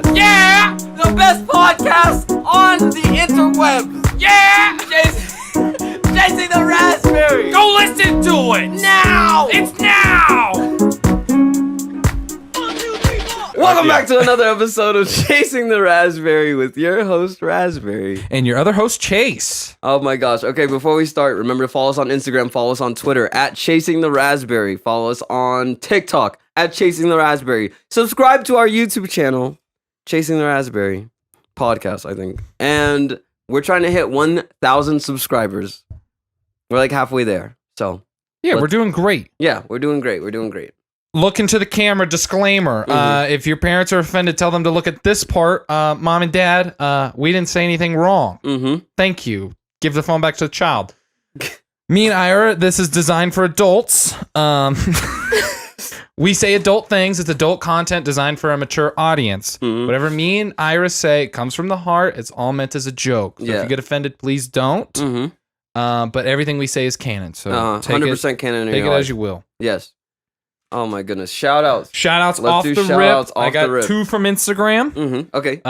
podcast. Yeah! The best podcast on the interwebs. Yeah! Chasing the Raspberry. Go listen to it now. It's now. Welcome back to another episode of Chasing the Raspberry with your host, Rasberry. And your other host, Chase. Oh my gosh. Okay, before we start, remember to follow us on Instagram, follow us on Twitter, at Chasing the Raspberry. Follow us on TikTok, at Chasing the Raspberry. Subscribe to our YouTube channel, Chasing the Raspberry podcast, I think. And we're trying to hit 1,000 subscribers. We're like halfway there. So yeah, we're doing great. Yeah, we're doing great. We're doing great. Look into the camera, disclaimer. If your parents are offended, tell them to look at this part. Mom and Dad, we didn't say anything wrong. Thank you. Give the phone back to the child. Me and Ira, this is designed for adults. We say adult things. It's adult content designed for a mature audience. Whatever me and Ira say, it comes from the heart. It's all meant as a joke. So if you get offended, please don't. But everything we say is canon. So 100% canon. Take it as you will. Yes. Oh my goodness. Shout outs. Shout outs off the rip. I got 2 from Instagram. Okay.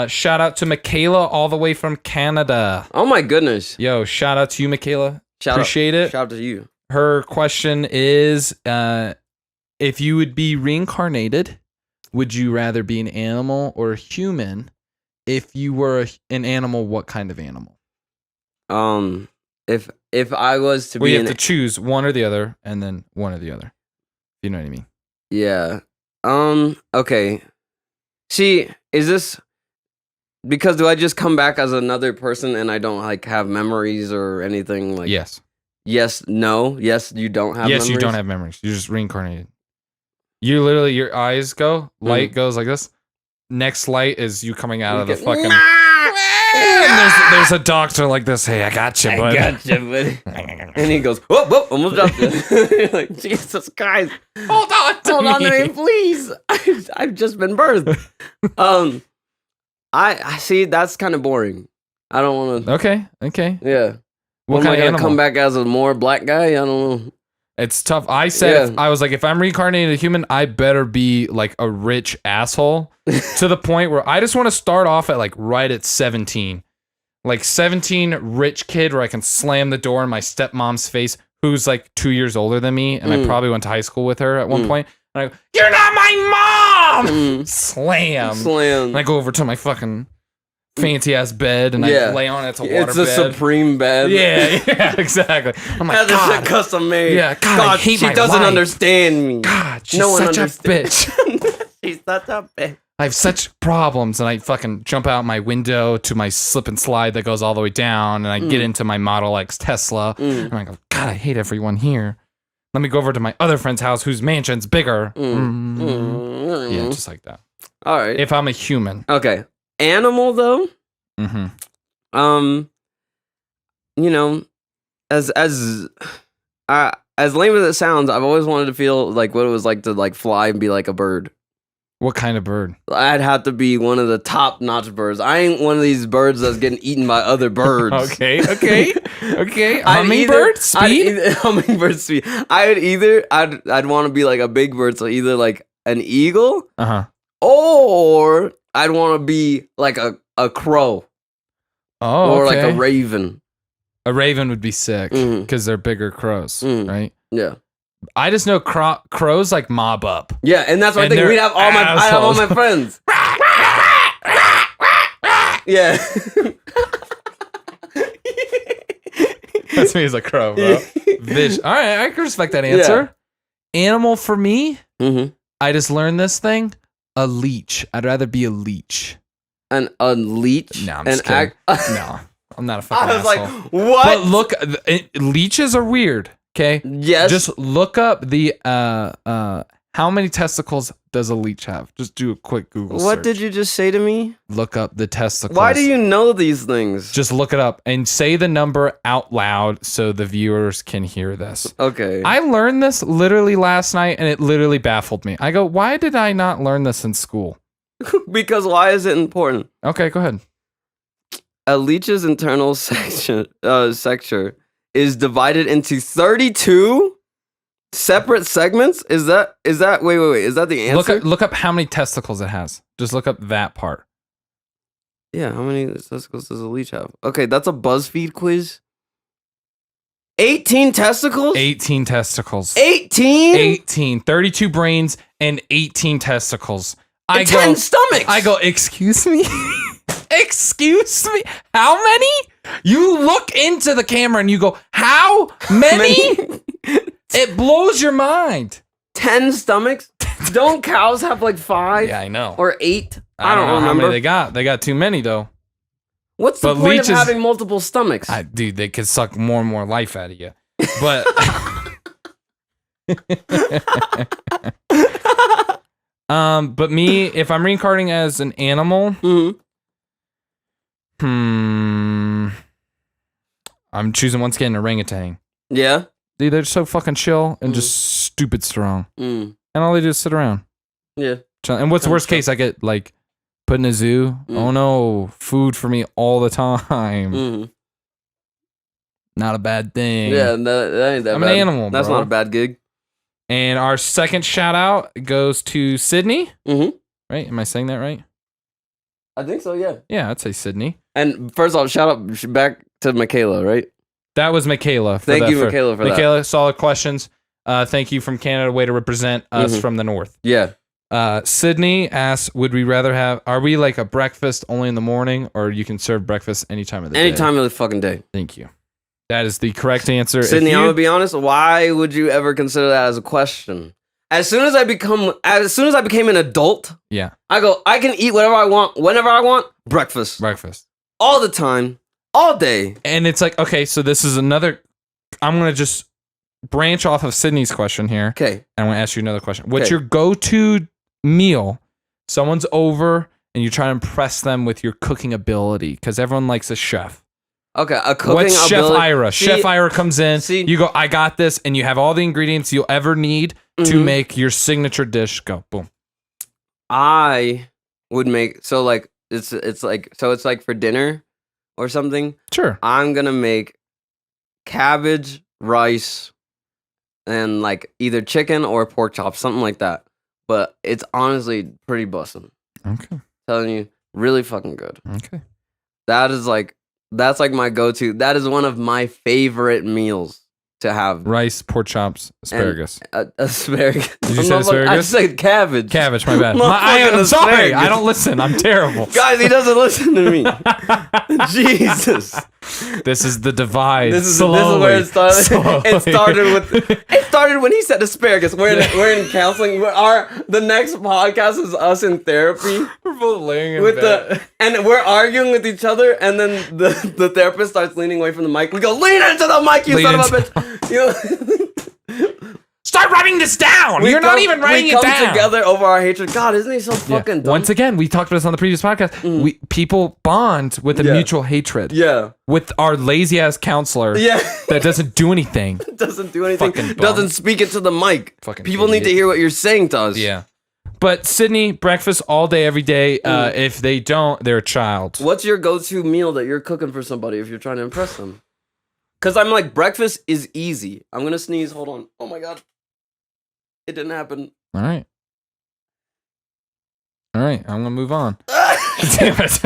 Shout out to Michaela all the way from Canada. Oh my goodness. Yo, shout out to you, Michaela. Appreciate it. Shout out to you. Her question is, if you would be reincarnated, would you rather be an animal or a human? If you were an animal, what kind of animal? If I was to be, you have to choose one or the other, and then one or the other. You know what I mean? Yeah. Okay. See, is this because do I just come back as another person and I don't like have memories or anything like? Yes. Yes. No. Yes. You don't have. Yes, memories? you don't have memories. You're just reincarnated. You literally, your eyes go, light goes like this. Next light is you coming out of the fucking. And there's a doctor like this. Hey, I got you, buddy. I got you, buddy. And he goes, whoop, whoop, almost dropped it. Like, Jesus Christ. Hold on to me, please. I've just been birthed. I see, that's kind of boring. I don't want to. Okay. Yeah. What am kind I of gonna animal? come back as a more black guy? I don't know. It's tough. I said, I was like, if I'm reincarnated a human, I better be like a rich asshole to the point where I just want to start off at like right at 17. Like 17 rich kid where I can slam the door in my stepmom's face, who's like 2 years older than me. And I probably went to high school with her at one point. And I go, you're not my mom! Slam. And I go over to my fucking fancy ass bed and I lay on it. It's a water bed. It's a supreme bed. Yeah, exactly. I'm like, this shit custom made. Yeah, God, she doesn't understand me. God, she's such a bitch. She's such a bitch. I have such problems, and I fucking jump out my window to my slip and slide that goes all the way down, and I get into my Model X Tesla, and I go, God, I hate everyone here. Let me go over to my other friend's house whose mansion's bigger. Yeah, just like that. All right. If I'm a human. Okay. Animal, though? You know, as lame as it sounds, I've always wanted to feel like what it was like to like fly and be like a bird. What kind of bird? I'd have to be one of the top-notch birds. I ain't one of these birds that's getting eaten by other birds. Okay. Hummingbird speed? Hummingbird speed. I'd want to be like a big bird, so either like an eagle, or I'd want to be like a crow. Or like a raven. A raven would be sick because they're bigger crows, right? Yeah. I just know crows like mob up. Yeah, and that's what I think. I have all my friends. Yeah. That's me as a crow, bro. All right, I can respect that answer. Yeah. Animal for me, I just learned this thing. A leech. I'd rather be a leech. A leech? No, I'm just kidding. No, I'm not a fucking asshole. I was like, what? But look, leeches are weird. Okay. Yes. Just look up the how many testicles does a leech have? Just do a quick Google search. What did you just say to me? Look up the testicles. Why do you know these things? Just look it up and say the number out loud so the viewers can hear this. Okay. I learned this literally last night and it literally baffled me. I go, why did I not learn this in school? Because why is it important? Okay, go ahead. A leech's internal sector is divided into 32 separate segments? Is that wait, is that the answer? Look up how many testicles it has. Just look up that part. Yeah, how many testicles does a leech have? Okay, that's a BuzzFeed quiz. 18 testicles? 18 testicles. 18? 18. 32 brains and 18 testicles. 10 stomachs. I go, excuse me? Excuse me? How many? You look into the camera and you go, how many? It blows your mind. 10 stomachs? Don't cows have like 5? Yeah, I know. Or 8? I don't know remember. how many they got. They got too many, though. What's the point of having multiple stomachs? Dude, they could suck more and more life out of you. But but me, if I'm reincarnating as an animal, I'm choosing once again an orangutan. Yeah? Dude, they're so fucking chill and just stupid strong. And all they do is sit around. Yeah. And what's the worst case? I get like put in a zoo. Oh no, food for me all the time. Not a bad thing. Yeah, that ain't that I'm bad. an animal, That's bro. not a bad gig. And our second shout out goes to Sydney. Mm-hmm. Right? Am I saying that right? I think so, yeah. Yeah, I'd say Sydney. And first off, shout out back to Michaela, right? That was Michaela. Thank you, Michaela, for that. Michaela, solid questions. Thank you from Canada. Way to represent us from the north. Yeah. Sydney asks, are we like a breakfast only in the morning, or you can serve breakfast any time of the day? Any time of the fucking day. Thank you. That is the correct answer. Sydney, I'm gonna be honest. Why would you ever consider that as a question? As soon as I became an adult, yeah, I can eat whatever I want, whenever I want. Breakfast. All the time, all day. And it's like, okay, so this is another. I'm gonna just branch off of Sydney's question here. Okay. And I'm gonna ask you another question. What's your go-to meal? Someone's over and you try to impress them with your cooking ability, because everyone likes a chef. Okay, a cooking What's ability. Chef Ira? Chef Ira comes in. You go, I got this, and you have all the ingredients you'll ever need to make your signature dish. Go, boom. I would make it's like for dinner or something. Sure. I'm gonna make cabbage, rice, and like either chicken or pork chops, something like that. But it's honestly pretty bussin'. Okay. Telling you, really fucking good. Okay. That's like my go-to. That is one of my favorite meals to have. Rice, pork chops, asparagus. Asparagus. Did you say asparagus? I said cabbage. Cabbage, my bad. I'm sorry. I don't listen. I'm terrible. Guys, he doesn't listen to me. Jesus. This is the divide. This is where it started. It started when he said asparagus. We're in counseling. The next podcast is us in therapy. We're both laying in bed. And we're arguing with each other, and then the therapist starts leaning away from the mic. We go, lean into the mic, you son of a bitch. Start writing this down. You're not even writing it down. We come together over our hatred. God, isn't he so fucking dumb? Once again, we talked about this on the previous podcast. People bond with a mutual hatred. Yeah. With our lazy ass counselor. Yeah. That doesn't do anything. Doesn't do anything. Doesn't speak it to the mic. People need to hear what you're saying to us. Yeah. But Sydney, breakfast all day, every day. If they don't, they're a child. What's your go-to meal that you're cooking for somebody if you're trying to impress them? Because I'm like, breakfast is easy. I'm going to sneeze. Hold on. Oh my God. It didn't happen. All right. I'm going to move on. Damn it.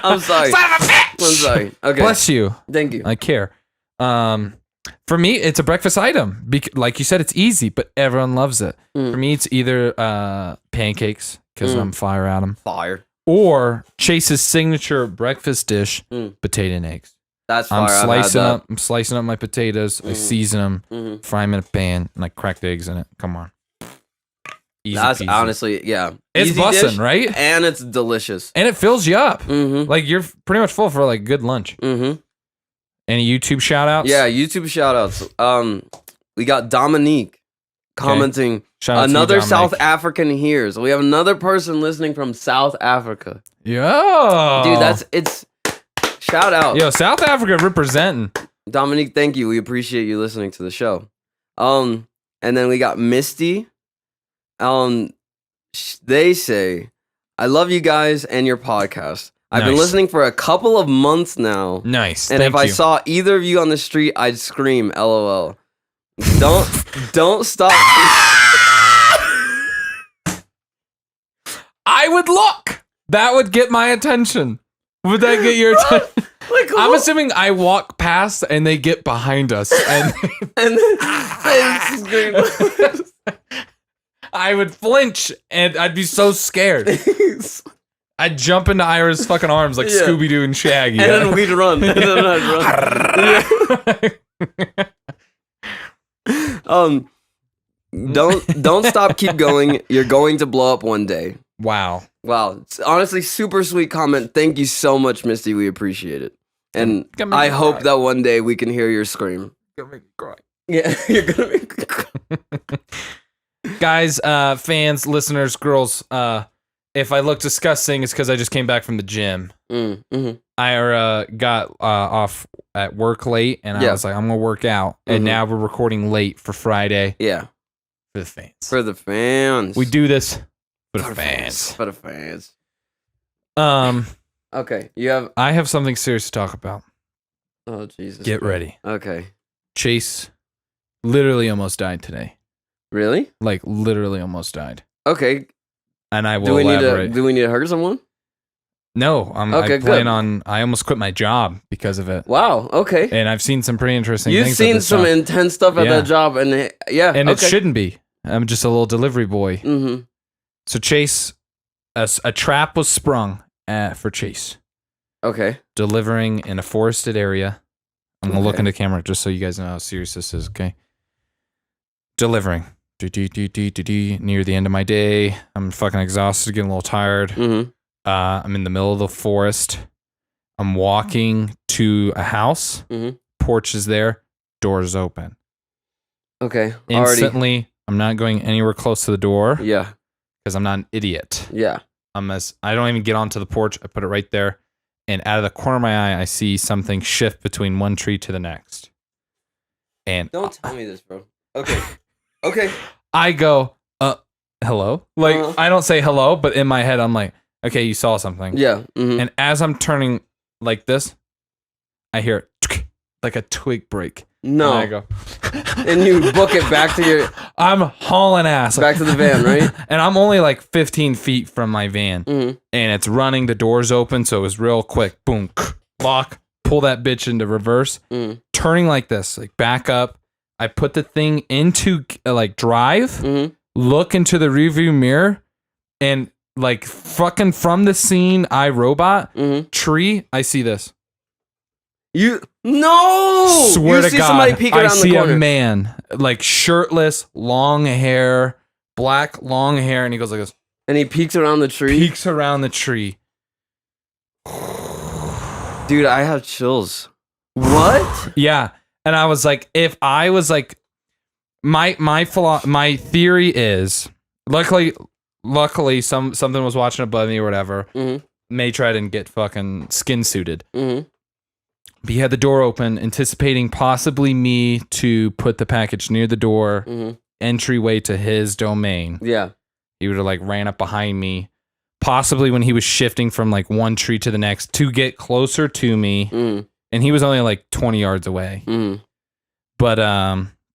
I'm sorry. Son of a bitch! I'm sorry. Okay. Bless you. Thank you. I care. For me, it's a breakfast item. Like you said, it's easy, but everyone loves it. For me, it's either pancakes, because I'm fire at them. Fire. Or Chase's signature breakfast dish, potato and eggs. That's fire. I'm slicing up my potatoes. I season them, fry them in a pan, and I crack the eggs in it. Come on. Easy That's peasy. honestly, yeah. It's bussin', right? And it's delicious. And it fills you up. Like, you're pretty much full for like good lunch. Any YouTube shout outs? Yeah, YouTube shout outs. We got Dominique commenting. Another South African here. So we have another person listening from South Africa. Yo. Dude, it's shout out. Yo, South Africa representing. Dominique, thank you. We appreciate you listening to the show. And then we got Misty. They say, I love you guys and your podcast. I've been listening for a couple of months now. Nice. And if I saw either of you on the street, I'd scream, LOL. Don't stop. I would look. That would get my attention. Would that get your attention? Like, I'm assuming I walk past and they get behind us, and and then I would flinch and I'd be so scared. I'd jump into Ira's fucking arms like Scooby Doo and Shaggy, and then we'd run. And then I'd run. Don't stop. Keep going. You're going to blow up one day. Wow. It's honestly super sweet comment. Thank you so much, Misty. We appreciate it. And I hope that one day we can hear your scream. You're gonna make me cry. Yeah, you're gonna make me cry. Guys, fans, listeners, girls, if I look disgusting, it's because I just came back from the gym. I got off at work late, and I was like, I'm gonna work out. And now we're recording late for Friday. Yeah. For the fans. For the fans. We do this for the fans. For the fans. Okay, I have something serious to talk about. Oh, Jesus. Get ready. Okay. Chase literally almost died today. Really? Like, literally almost died. Okay. And I will elaborate. Do we need to hurt someone? No. I almost quit my job because of it. Wow, okay. And I've seen some pretty interesting things. You've seen some intense stuff at that job, and it shouldn't be. I'm just a little delivery boy. Mm-hmm. So Chase, a trap was sprung for Chase. Okay. Delivering in a forested area. I'm going to look into the camera just so you guys know how serious this is, okay? Delivering. Near the end of my day. I'm fucking exhausted, getting a little tired. Mm-hmm. I'm in the middle of the forest. I'm walking to a house. Mm-hmm. Porch is there. Doors open. Okay. Instantly, I'm not going anywhere close to the door. Yeah. Because I'm not an idiot. Yeah. I don't even get onto the porch. I put it right there. And out of the corner of my eye, I see something shift between one tree to the next. And don't tell me this, bro. Okay. Okay. I go, hello? Like, I don't say hello, but in my head, I'm like, okay, you saw something. Yeah. Mm-hmm. And as I'm turning like this, I hear like a twig break. No. And I go. And you book it back to your... I'm hauling ass. Back to the van, right? And I'm only like 15 feet from my van. Mm-hmm. And it's running, the door's open, so it was real quick. Boom, lock, pull that bitch into reverse. Turning like this, like back up. I put the thing into like drive, look into the rearview mirror, and like fucking from the scene, iRobot, tree, I see this. No! Swear to see God, somebody peek around I see the corner. a man, like shirtless, long hair, black, long hair, and he goes like this. And he peeks around the tree? Peeks around the tree. Dude, I have chills. What? Yeah. And I was like, if I was like, my theory is, luckily something was watching above me or whatever. May try to get fucking skin suited. But he had the door open, anticipating possibly me to put the package near the door, entryway to his domain. Yeah. He would have like ran up behind me, possibly when he was shifting from like one tree to the next to get closer to me. And he was only like 20 yards away. But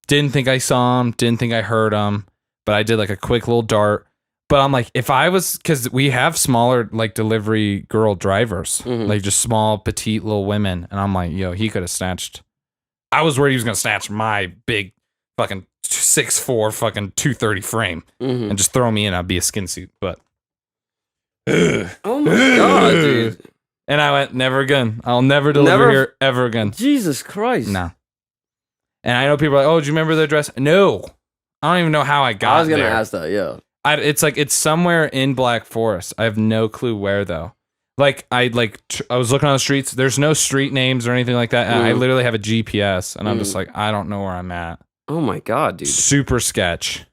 didn't think I saw him, didn't think I heard him, but I did like a quick little dart. But I'm like, if I was, because we have smaller like delivery girl drivers, like just small, petite little women. And I'm like, yo, he could have snatched. I was worried he was going to snatch my big fucking 6'4", fucking 230 frame and just throw me in. I'd be a skin suit. But oh my God, dude. And I went, never again. I'll never deliver here ever again. Jesus Christ. No. And I know people are like, oh, do you remember the address? No. I don't even know how I got there. I was going to ask that, yeah. It's somewhere in Black Forest. I have no clue where though. Like I was looking on the streets. There's no street names or anything like that. I literally have a GPS, and I'm just like, I don't know where I'm at. Oh my God, dude! Super sketch.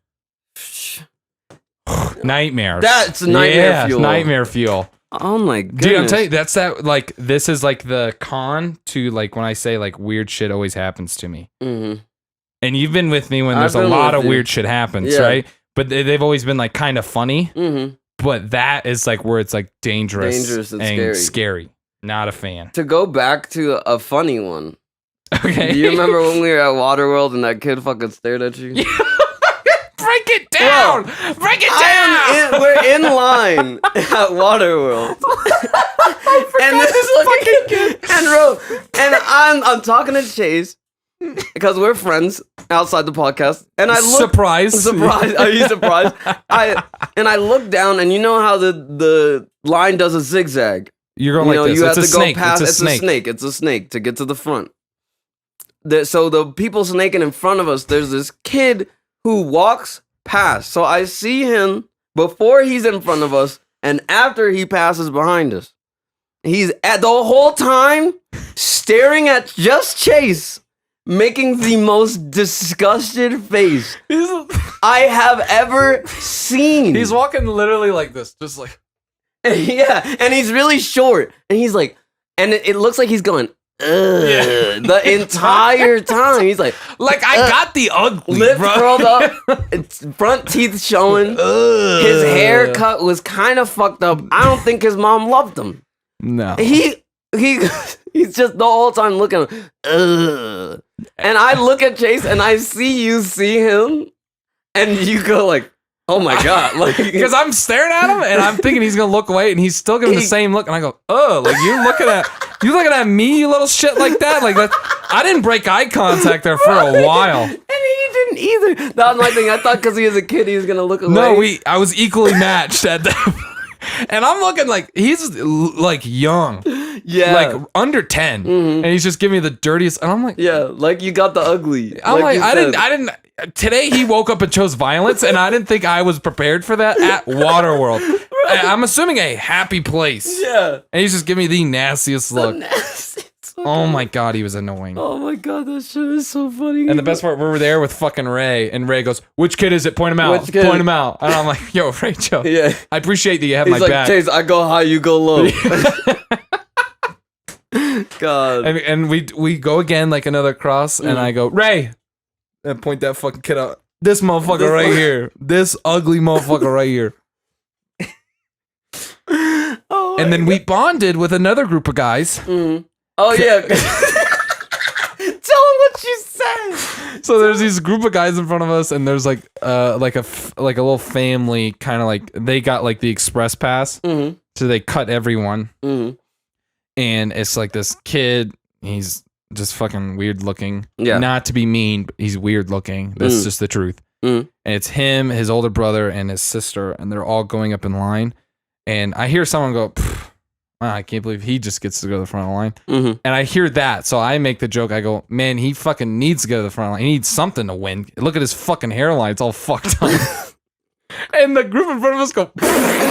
Nightmares. That's nightmare fuel. Nightmare fuel. Oh my goodness. Dude, I'm telling you, that's that. Like this is like the con to like when I say like weird shit always happens to me. And you've been with me when there's a lot of weird shit happens, right? But they've always been like kind of funny. But that is like where it's like dangerous and scary. Not a fan. To go back to a funny one, Okay. Do you remember when we were at Waterworld and that kid fucking stared at you? Break it down. Bro, Break it down. We're in line at Waterworld. And this fucking kid. And bro, and I'm talking to Chase because we're friends outside the podcast. And I look surprise. Are you surprised? I look down and you know how the line does a zigzag. You're going like this. You It's have a to go snake. past. It's a snake. It's a snake to get to the front. So the people snaking in front of us, there's this kid who walks past. So I see him before he's in front of us and after he passes behind us. He's at the whole time staring at just Chase, making the most disgusted face I have ever seen. He's walking literally like this, just like. Yeah, and he's really short, and he's like, and it looks like he's going, the entire time. He's like I got the ugly, lip bro. curled up, it's front teeth showing. His haircut was kind of fucked up. I don't think his mom loved him. No, he's just the whole time looking. And I look at Chase, and I see you see him, and you go like, oh my god! Like, because I'm staring at him and I'm thinking he's gonna look away, and he's still giving the same look, and I go, oh, like you looking at me, you little shit, like that, like that. I didn't break eye contact there for a while, and he didn't either. That was my thing. I thought because he was a kid, he was gonna look away. No, I was equally matched at that. And I'm looking like he's like young, like under 10, and he's just giving me the dirtiest. And I'm like, yeah, like you got the ugly. I'm like I didn't. Today he woke up and chose violence, and I didn't think I was prepared for that at Waterworld. Right. I'm assuming a happy place. Yeah, and he's just giving me the nastiest look. Oh my god, he was annoying. Oh my god, that shit is so funny. And the best part, we were there with fucking Ray, and Ray goes, "Which kid is it? Point him out. Point him out." And I'm like, "Yo, Rachel, yeah, I appreciate that you have He's my back." Chase, I go high, you go low. God. And we go again like another cross, and I go, "Ray," and point that fucking kid out. This motherfucker right here. This ugly motherfucker right here. And then we bonded with another group of guys. Oh yeah. Tell him what you said. So there's these group of guys in front of us, and there's like a little family, kind of like they got like the express pass, so they cut everyone. And it's like this kid, he's just fucking weird looking. Yeah. Not to be mean, but he's weird looking. That's just the truth. And it's him, his older brother, and his sister, and they're all going up in line. And I hear someone go, I can't believe he just gets to go to the front of the line. And I hear that, so I make the joke. I go, man, he fucking needs to go to the front of the line. He needs something to win. Look at his fucking hairline. It's all fucked up. And the group in front of us go,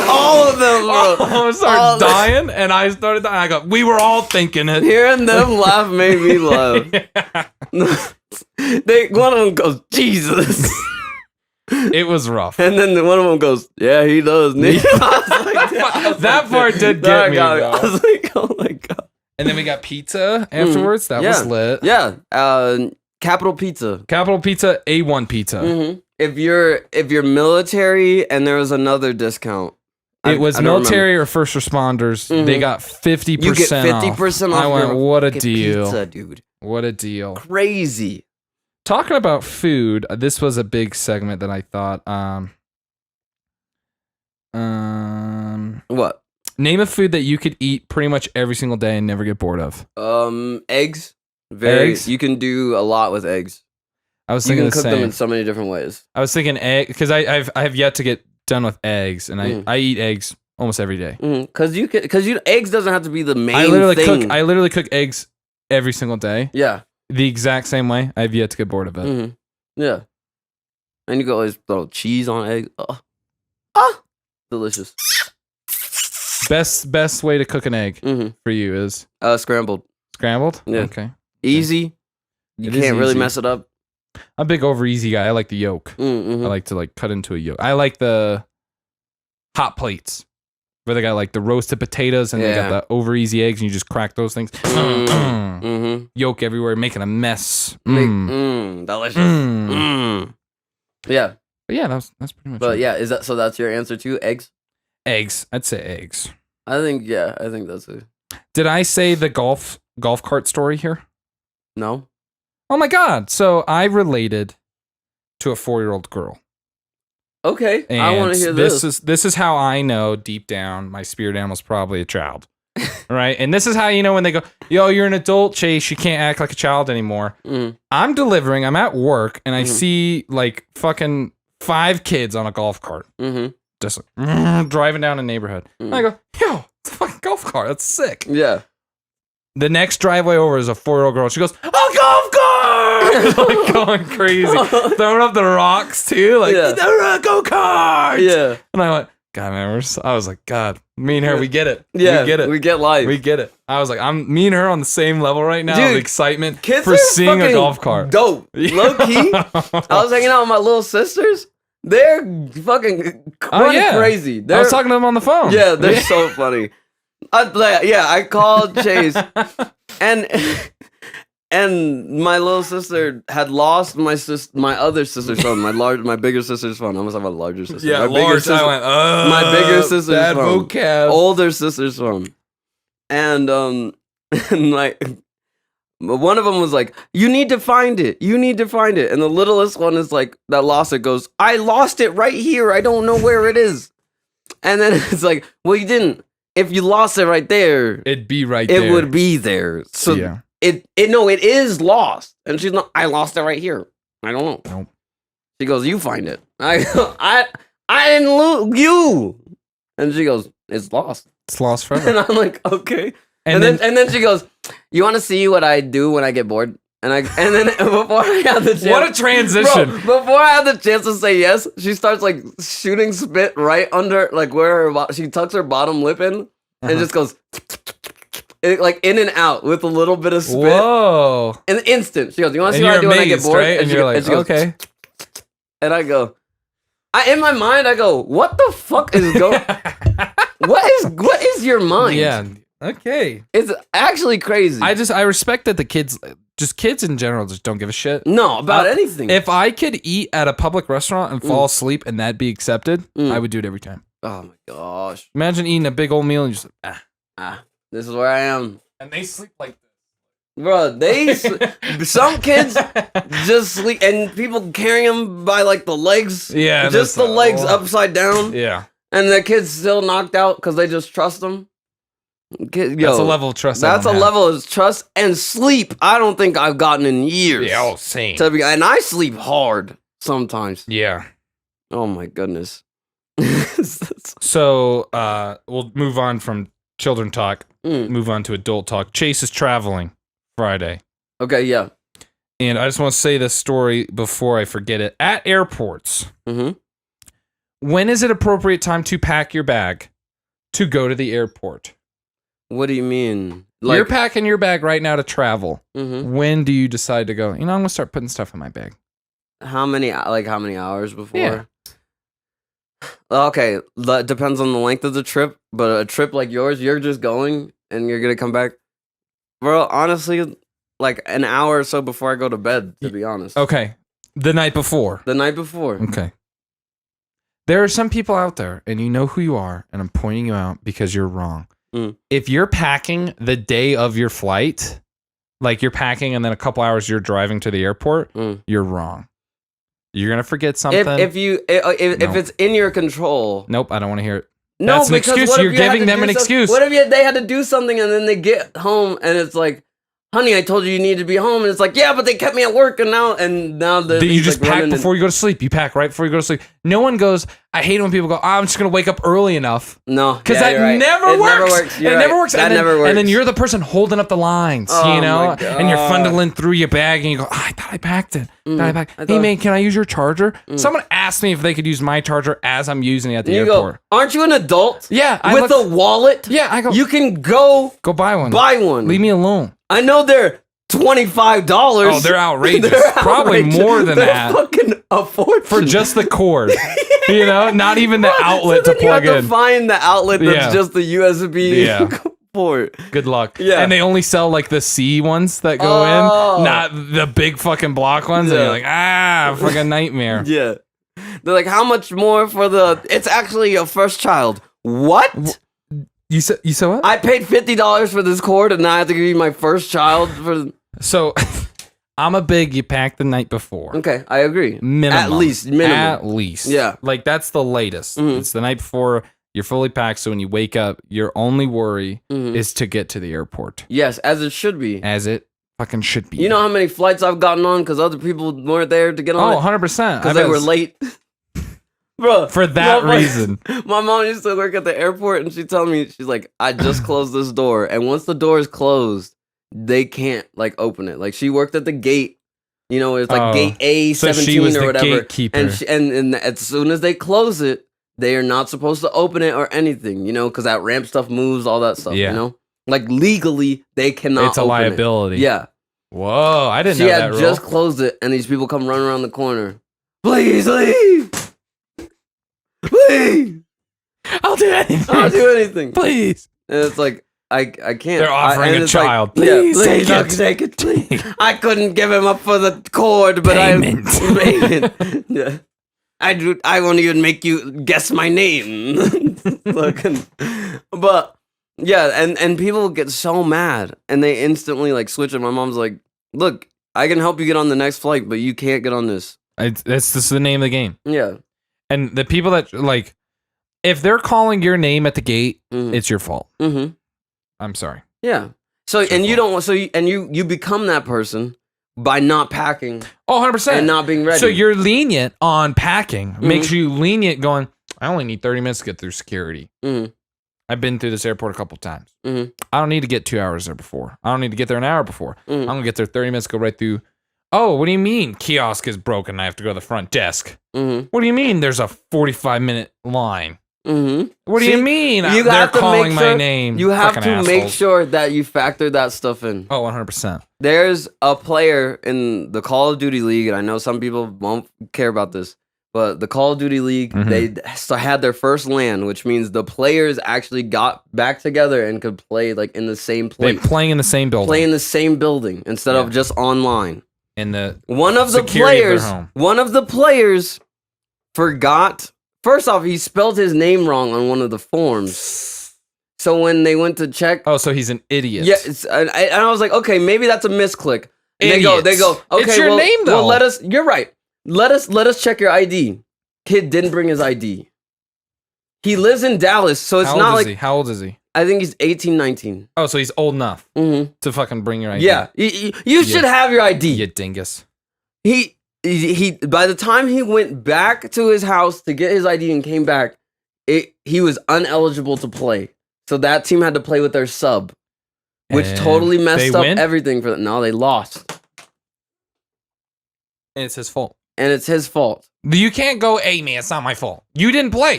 all of them, bro. I started dying, and I started dying. I go, we were all thinking it. Hearing them laugh made me laugh. One of them goes, Jesus. It was rough. And then one of them goes, yeah, he does. That part did get me. I was like, oh my god. And then we got pizza afterwards. That was lit. Yeah. Capital Pizza. Capital Pizza, A1 Pizza. If you're military, and there was another discount. It was military or first responders. They got 50%. You get 50% off. I went, what a deal, pizza, dude. What a deal. Crazy. Talking about food, this was a big segment that I thought. What? Name a food that you could eat pretty much every single day and never get bored of. Eggs. Eggs? You can do a lot with eggs. I was thinking you can cook them in so many different ways. I was thinking egg because I have yet to get done with eggs, and I eat eggs almost every day. Because eggs doesn't have to be the main I literally thing. I literally cook eggs every single day. Yeah. The exact same way. I have yet to get bored of it. Yeah. And you can always throw cheese on eggs. Delicious. Best way to cook an egg for you is scrambled. Scrambled? Yeah. Okay. Easy. You can't really mess it up. I'm a big over easy guy. I like the yolk. I like to cut into a yolk. I like the hot plates where they got like the roasted potatoes and they got the over easy eggs, and you just crack those things. Yolk everywhere, making a mess. Delicious. Yeah. But yeah, that's pretty much. But it. yeah, so that's your answer to eggs? Eggs. I'd say eggs. I think that's it. Did I say the golf cart story here? No. Oh my God. So I related to a 4-year-old girl. Okay. And I want to hear this. This is how I know deep down my spirit animal's probably a child. Right? And this is how you know when they go, yo, you're an adult, Chase, you can't act like a child anymore. I'm delivering, I'm at work, and I see like fucking 5 kids on a golf cart. Just like driving down a neighborhood. And I go, yo, it's a fucking golf cart. That's sick. Yeah. The next driveway over is a 4-year-old girl. She goes, a golf cart! Like going crazy. Throwing up the rocks too. Like, go kart! Yeah. And I went, God, man, I was like, God, me and her, we get it. Yeah. We get it. We get life. We get it. I was like, me and her on the same level right now. Dude, of excitement kids for are seeing a fucking golf cart. Dope. Low key. I was hanging out with my little sisters. They're fucking crazy. I was talking to them on the phone. Yeah, they're so funny. I called Chase, and my little sister had lost my other sister's phone, my bigger sister's phone. I almost have a larger sister. Yeah, my bigger sister, my bigger sister's bad phone, vocab. older sister's phone, and like one of them was like, "You need to find it. You need to find it." And the littlest one is like, that lost it, goes, "I lost it right here. I don't know where it is." And then it's like, well, you didn't. If you lost it right there, it'd be right there. It would be there. So yeah. it is lost. And she's not, I lost it right here. I don't know. Nope. She goes, you find it. I didn't lose you. And she goes, it's lost. It's lost forever. And I'm like, okay. And then she goes, you want to see what I do when I get bored? And then before I had the chance, what a transition! Bro, before I had the chance to say yes, she starts like shooting spit right under like where she tucks her bottom lip in and just goes like in and out with a little bit of spit. Whoa! In the instant, she goes, "You want to see what I do when I get bored?" Right? And you're like, goes, "Okay." And I go, in my mind, I go, "What the fuck is going? What is your mind?" Yeah. Okay. It's actually crazy. I respect that the kids in general just don't give a shit. No, about anything. If I could eat at a public restaurant and fall asleep and that'd be accepted, I would do it every time. Oh my gosh. Imagine eating a big old meal and just this is where I am. And they sleep like this. Bro, some kids just sleep and people carry them by like the legs. Yeah. Just the legs upside down. Yeah. And the kid's still knocked out because they just trust them. That's a level of trust. That's a level of trust and sleep. I don't think I've gotten in years. Yeah, same. And I sleep hard sometimes. Yeah. Oh my goodness. So we'll move on from children talk. Move on to adult talk. Chase is traveling Friday. Okay, yeah. And I just want to say this story before I forget it. At airports, when is it appropriate time to pack your bag to go to the airport? What do you mean? You're packing your bag right now to travel. When do you decide to go? I'm gonna start putting stuff in my bag. How many hours before? Yeah. Okay, that depends on the length of the trip. But a trip like yours, you're just going and you're gonna come back. Bro, honestly, like an hour or so before I go to bed. To be honest. Okay, the night before. The night before. Okay. There are some people out there, and you know who you are, and I'm pointing you out because you're wrong. If you're packing the day of your flight, like you're packing and then a couple hours you're driving to the airport, you're wrong. You're gonna forget something. If it's in your control. Nope, I don't want to hear it. No, that's an excuse. You're giving them an excuse. What if they had to do something and then they get home and it's like, honey, I told you need to be home, and it's like, yeah, but they kept me at work, and now you just pack before you go to sleep. You pack right before you go to sleep. No one goes. I hate when people go, I'm just gonna wake up early enough. No, because that never works. It never works. That never works. And then you're the person holding up the lines, and you're funneling through your bag, and you go, I thought I packed it. Hey man, can I use your charger? Someone asked me if they could use my charger as I'm using it at the airport. Go, aren't you an adult? Yeah, with a wallet. Yeah, I go. You can go buy one. Buy one. Leave me alone. I know they're $25. Oh, they're outrageous. Probably more than that. Fucking a fortune for just the cord. Not even the outlet to plug in. You have to find the outlet that's just the USB port. Good luck. Yeah, and they only sell like the C ones that go in, not the big fucking block ones. And you're like, fucking nightmare. Yeah, they're like, how much more for the? It's actually your first child. What? You said what? I paid $50 for this cord, and now I have to give you my first child for. So I'm a big you pack the night before. Okay, I agree. Minimum. At least. Minimum. At least. Yeah. Like that's the latest. Mhm. It's the night before. You're fully packed. So when you wake up, your only worry Mhm. is to get to the airport. Yes, as it should be. As it fucking should be. You know how many flights I've gotten on because other people weren't there to get on Oh, it? 100%. Because they were late. Bro, For that reason. My mom used to work at the airport and she'd tell me, she's like, I just closed this door. And once the door is closed, they can't like open it. Like she worked at the gate, you know, it's like gate A17 so she was or the whatever. Gatekeeper. And as soon as they close it, they are not supposed to open it or anything, you know, because that ramp stuff moves, all that stuff, Yeah. you know? Like legally, they cannot It's a open liability. it. Yeah. Whoa, I didn't She know had that rule. just closed it and these people come running around the corner. Please leave! Please! I'll do anything. I'll do anything. Please. And it's like, I can't. They're offering and a it's like, child. yeah, Please take no, it. take it. Please. I couldn't give him up for the cord, but Payment. Payment. Yeah. I won't even make you guess my name. Fucking- but yeah, and people get so mad and they instantly like switch it. My mom's like, look, I can help you get on the next flight, but you can't get on this. That's just the name of the game. Yeah. And the people that like, if they're calling your name at the gate, it's your fault. Mm-hmm. I'm sorry. Yeah. So It's your and you fault. don't so you become that person by not packing Oh, 100%. and not being ready. So you're lenient on packing. Makes you lenient going, I only need 30 minutes to get through security. Mhm. I've been through this airport a couple times. Mhm. I don't need to get 2 hours there before. I don't need to get there an hour before. Mhm. I'm going to get there 30 minutes, go right through. Oh, what do you mean kiosk is broken? I have to go to the front desk. Mm-hmm. What do you mean there's a 45-minute line? Mm-hmm. What do you mean you they're have to calling make my sure- name? You have Fucking to make assholes. sure that you factor that stuff in. Oh, 100%. There's a player in the Call of Duty League, and I know some people won't care about this, but the Call of Duty League, they had their first LAN, which means the players actually got back together and could play like in the same They're place, playing in the same building. play in the same building instead of just online. in the One of the security of their players, home. one of the players forgot. First off, he spelled his name wrong on one of the forms. So when they went to check, Oh, so he's an idiot. yeah, and I was like, okay, maybe that's a misclick. And they go, Idiots. okay, It's your well, name, though. Well, let us. You're right. Let us check your ID. Kid didn't bring his ID. He lives in Dallas, so it's How not old is like he? How old is he? I think he's 18, 19. Oh, so he's old enough Mm-hmm. to fucking bring your ID. Yeah, you should have your ID. You dingus. He by the time he went back to his house to get his ID and came back, he was uneligible to play. So that team had to play with their sub, which And totally messed they up win? everything for them. No, they lost. And it's his fault. And it's his fault. You can't go, hey man, it's not my fault. You didn't play.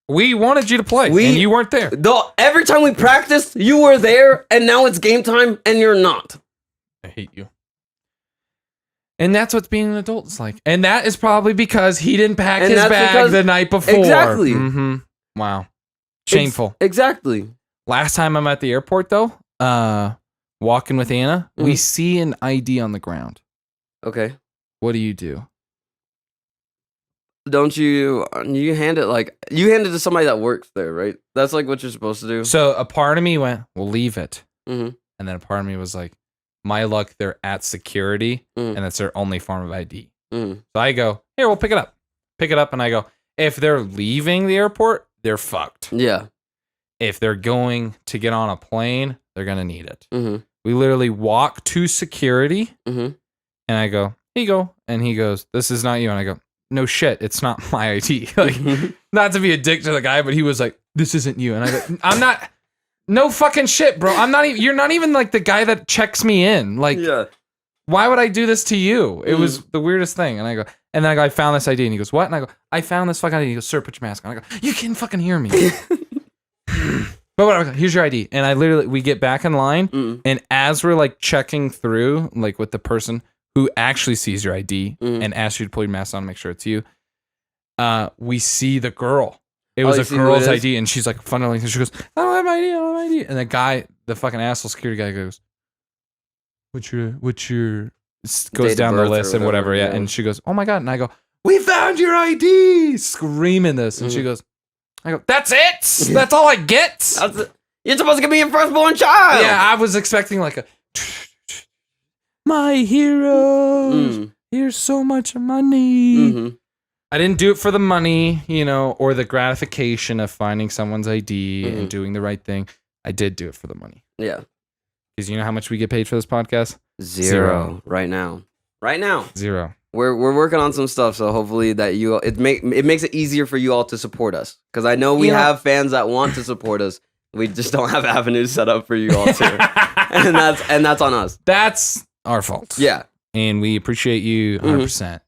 We wanted you to play, and you weren't there. Though every time we practiced, you were there, and now it's game time, and you're not. I hate you. And that's what being an adult is like. And that is probably because he didn't pack And his that's bag because- the night before. Exactly. Mm-hmm. Wow. Shameful. Exactly. Last time I'm at the airport, though, walking with Anna, we Mhm. see an ID on the ground. Okay. What do? Don't you hand it to somebody that works there, right? That's like what you're supposed to do. So a part of me went, we'll leave it. Mhm. And then a part of me was like, my luck, they're at security, Mhm. and that's their only form of ID. Mm. So I go, here, we'll pick it up. Pick it up, and I go, if they're leaving the airport, they're fucked. Yeah. If they're going to get on a plane, they're going to need it. Mm-hmm. We literally walk to security, Mm-hmm. and I go, here you go. And he goes, this is not you. And I go, no shit, it's not my ID. Like, not to be a dick to the guy, but he was like, this isn't you. And I go, I'm not, no fucking shit, bro. I'm not even, you're not even like the guy that checks me in. Like, Yeah. why would I do this to you? It was the weirdest thing. And I go, and then I go, I found this ID. And he goes, what? And I go, I found this fucking ID. He goes, sir, put your mask on. I go, you can fucking hear me. But whatever, here's your ID. And I literally, we get back in line. Mm. And as we're like checking through, like with the person who actually sees your ID and asks you to pull your mask on, make sure it's you, we see the girl. It was you a see who girl's it is? ID. And she's like, funneling. She goes, I don't have my ID. I don't have my ID. And the guy, the fucking asshole security guy goes, what's your goes Date of down the birth or list and whatever, whatever, yeah. yeah. And she goes, oh my God. And I go, we found your ID, screaming this. And she goes, I go, that's it? That's all I get? You're supposed to give me your firstborn child. Yeah, I was expecting like a My heroes. Here's so much money. I didn't do it for the money, or the gratification of finding someone's ID and doing the right thing. I did do it for the money. Yeah. Because you know how much we get paid for this podcast? Zero. Right now. Zero. We're working on some stuff, so hopefully that it makes it easier for you all to support us. Because I know we have fans that want to support us. We just don't have avenues set up for you all to. and that's on us. That's our fault. Yeah. And we appreciate you 100%.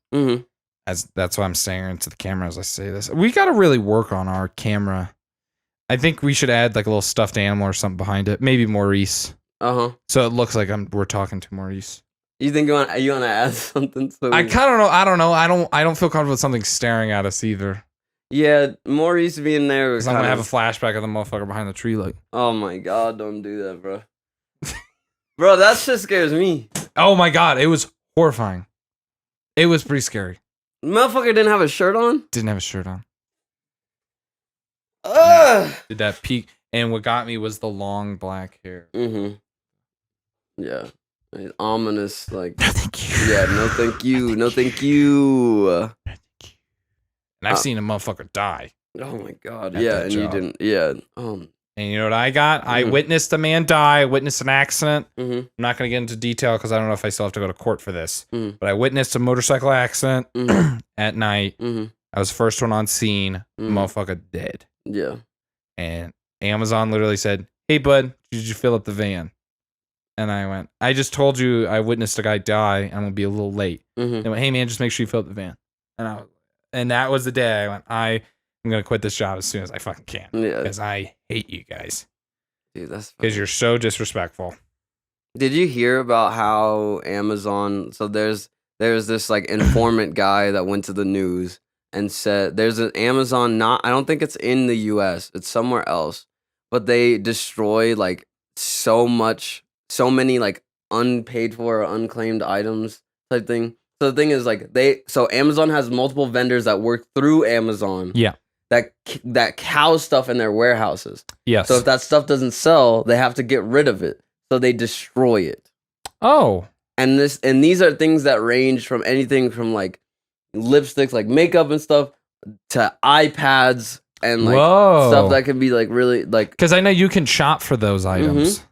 That's why I'm staring into the camera as I say this. We got to really work on our camera. I think we should add like a little stuffed animal or something behind it. Maybe Maurice. So it looks like we're talking to Maurice. You think you want to add something? So I kind of know. I don't know. I don't feel comfortable with something staring at us either. Yeah, Maurice being there. Because I'm gonna have a flashback of the motherfucker behind the tree, like. Oh my god! Don't do that, bro. Bro, that shit scares me. Oh my god! It was horrifying. It was pretty scary. Motherfucker didn't have a shirt on. Didn't have a shirt on. Did that peek? And what got me was the long black hair. Yeah. Ominous, like. No, thank you. Yeah, no, thank you. No, thank you. No, thank you. And I've seen a motherfucker die. Oh my god. Yeah, and job. You didn't. Yeah. And you know what I got? I witnessed a man die. I witnessed an accident. I'm not going to get into detail because I don't know if I still have to go to court for this. But I witnessed a motorcycle accident at night. I was the first one on scene. Motherfucker dead. Yeah. And Amazon literally said, "Hey, bud, did you fill up the van?" And I went, "I just told you I witnessed a guy die. I'm going to be a little late." They went, "Hey, man, just make sure you fill up the van." And that was the day I went, I'm going to quit this job as soon as I fucking can. Yeah. Because I hate you guys. Dude, that's because you're so disrespectful. Did you hear about how Amazon, so there's this like informant guy that went to the news and said there's an Amazon, I don't think it's in the US, it's somewhere else, but they destroy like so many like unpaid for or unclaimed items type thing. So the thing is like so Amazon has multiple vendors that work through Amazon. Yeah. That house stuff in their warehouses. Yes. So if that stuff doesn't sell, they have to get rid of it. So they destroy it. Oh. And these are things that range from anything from like lipsticks, like makeup and stuff, to iPads and like stuff that can be like really like. Because I know you can shop for those items.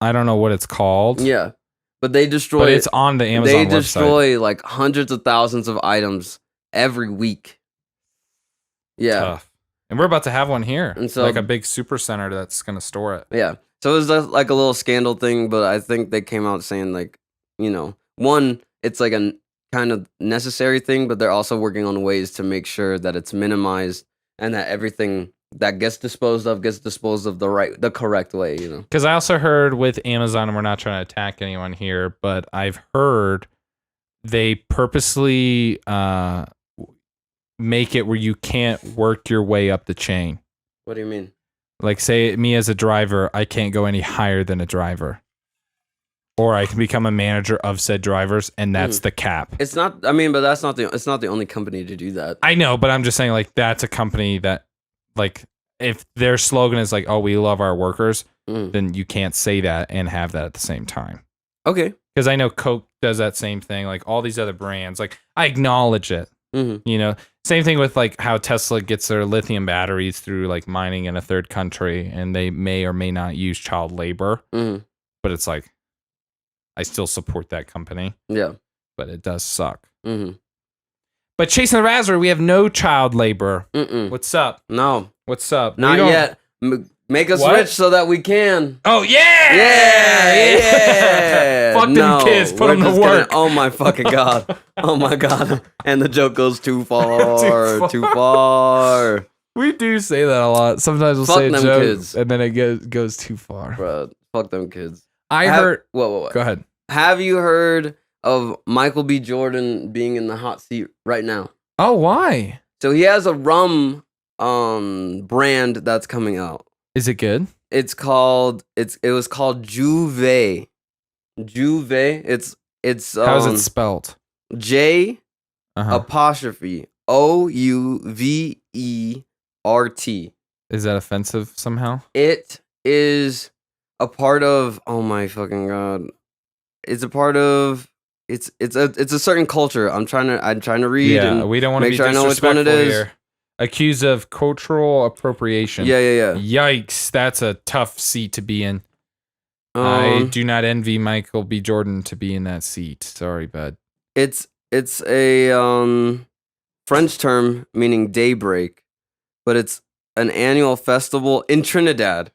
I don't know what it's called. Yeah, but they destroy. But it's on the Amazon website. They destroy like hundreds of thousands of items every week. Yeah. Tough. And we're about to have one here. And so, like a big super center that's going to store it. Yeah. So it was just like a little scandal thing, but I think they came out saying like, one, it's like a kind of necessary thing, but they're also working on ways to make sure that it's minimized and that everything that gets disposed of the correct way, Because I also heard with Amazon, and we're not trying to attack anyone here, but I've heard they purposely make it where you can't work your way up the chain. What do you mean? Like, say me as a driver, I can't go any higher than a driver. Or I can become a manager of said drivers, and that's the cap. It's not, I mean, but it's not the only company to do that. I know, but I'm just saying, like, that's a company that, like, if their slogan is like, "Oh, we love our workers," then you can't say that and have that at the same time. Okay. Because I know Coke does that same thing, like all these other brands. Like, I acknowledge it. Same thing with like how Tesla gets their lithium batteries through like mining in a third country, and they may or may not use child labor. But it's like, I still support that company. Yeah. But it does suck. But Chasing the Raspberry, we have no child labor. What's up? No. What's up? Not yet. Make us rich so that we can. Oh, yeah! Yeah! Fuck them kids. Put them to work. Oh, my fucking God. Oh, my God. And the joke goes too far. Too far. We do say that a lot. Sometimes we'll say a joke, kids. And then it goes too far. Bro, fuck them kids. I heard... What? Go ahead. Have you heard of Michael B. Jordan being in the hot seat right now? Oh, why? So he has a rum brand that's coming out. Is it good? It was called Juve. Juve. It's how is it spelled? J apostrophe OUVERT. Is that offensive somehow? It is a part of, oh my fucking God. it's a part of it's a certain culture. I'm trying to read. Yeah, and we don't want to make be sure I know which disrespectful one it is. here. Accused of cultural appropriation. Yeah. Yikes, that's a tough seat to be in. I do not envy Michael B. Jordan to be in that seat. Sorry, bud. It's a French term meaning daybreak, but it's an annual festival in Trinidad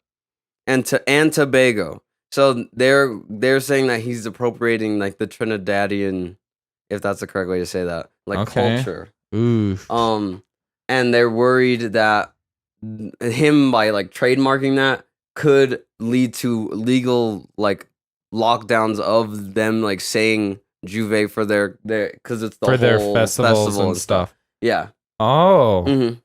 and Tobago. So they're saying that he's appropriating like the Trinidadian, if that's the correct way to say that, like culture. Ooh. And they're worried that him by like trademarking that could lead to legal like lockdowns of them like saying Juve for their because it's the for whole their festivals festival and stuff. Yeah. Oh. Mm-hmm.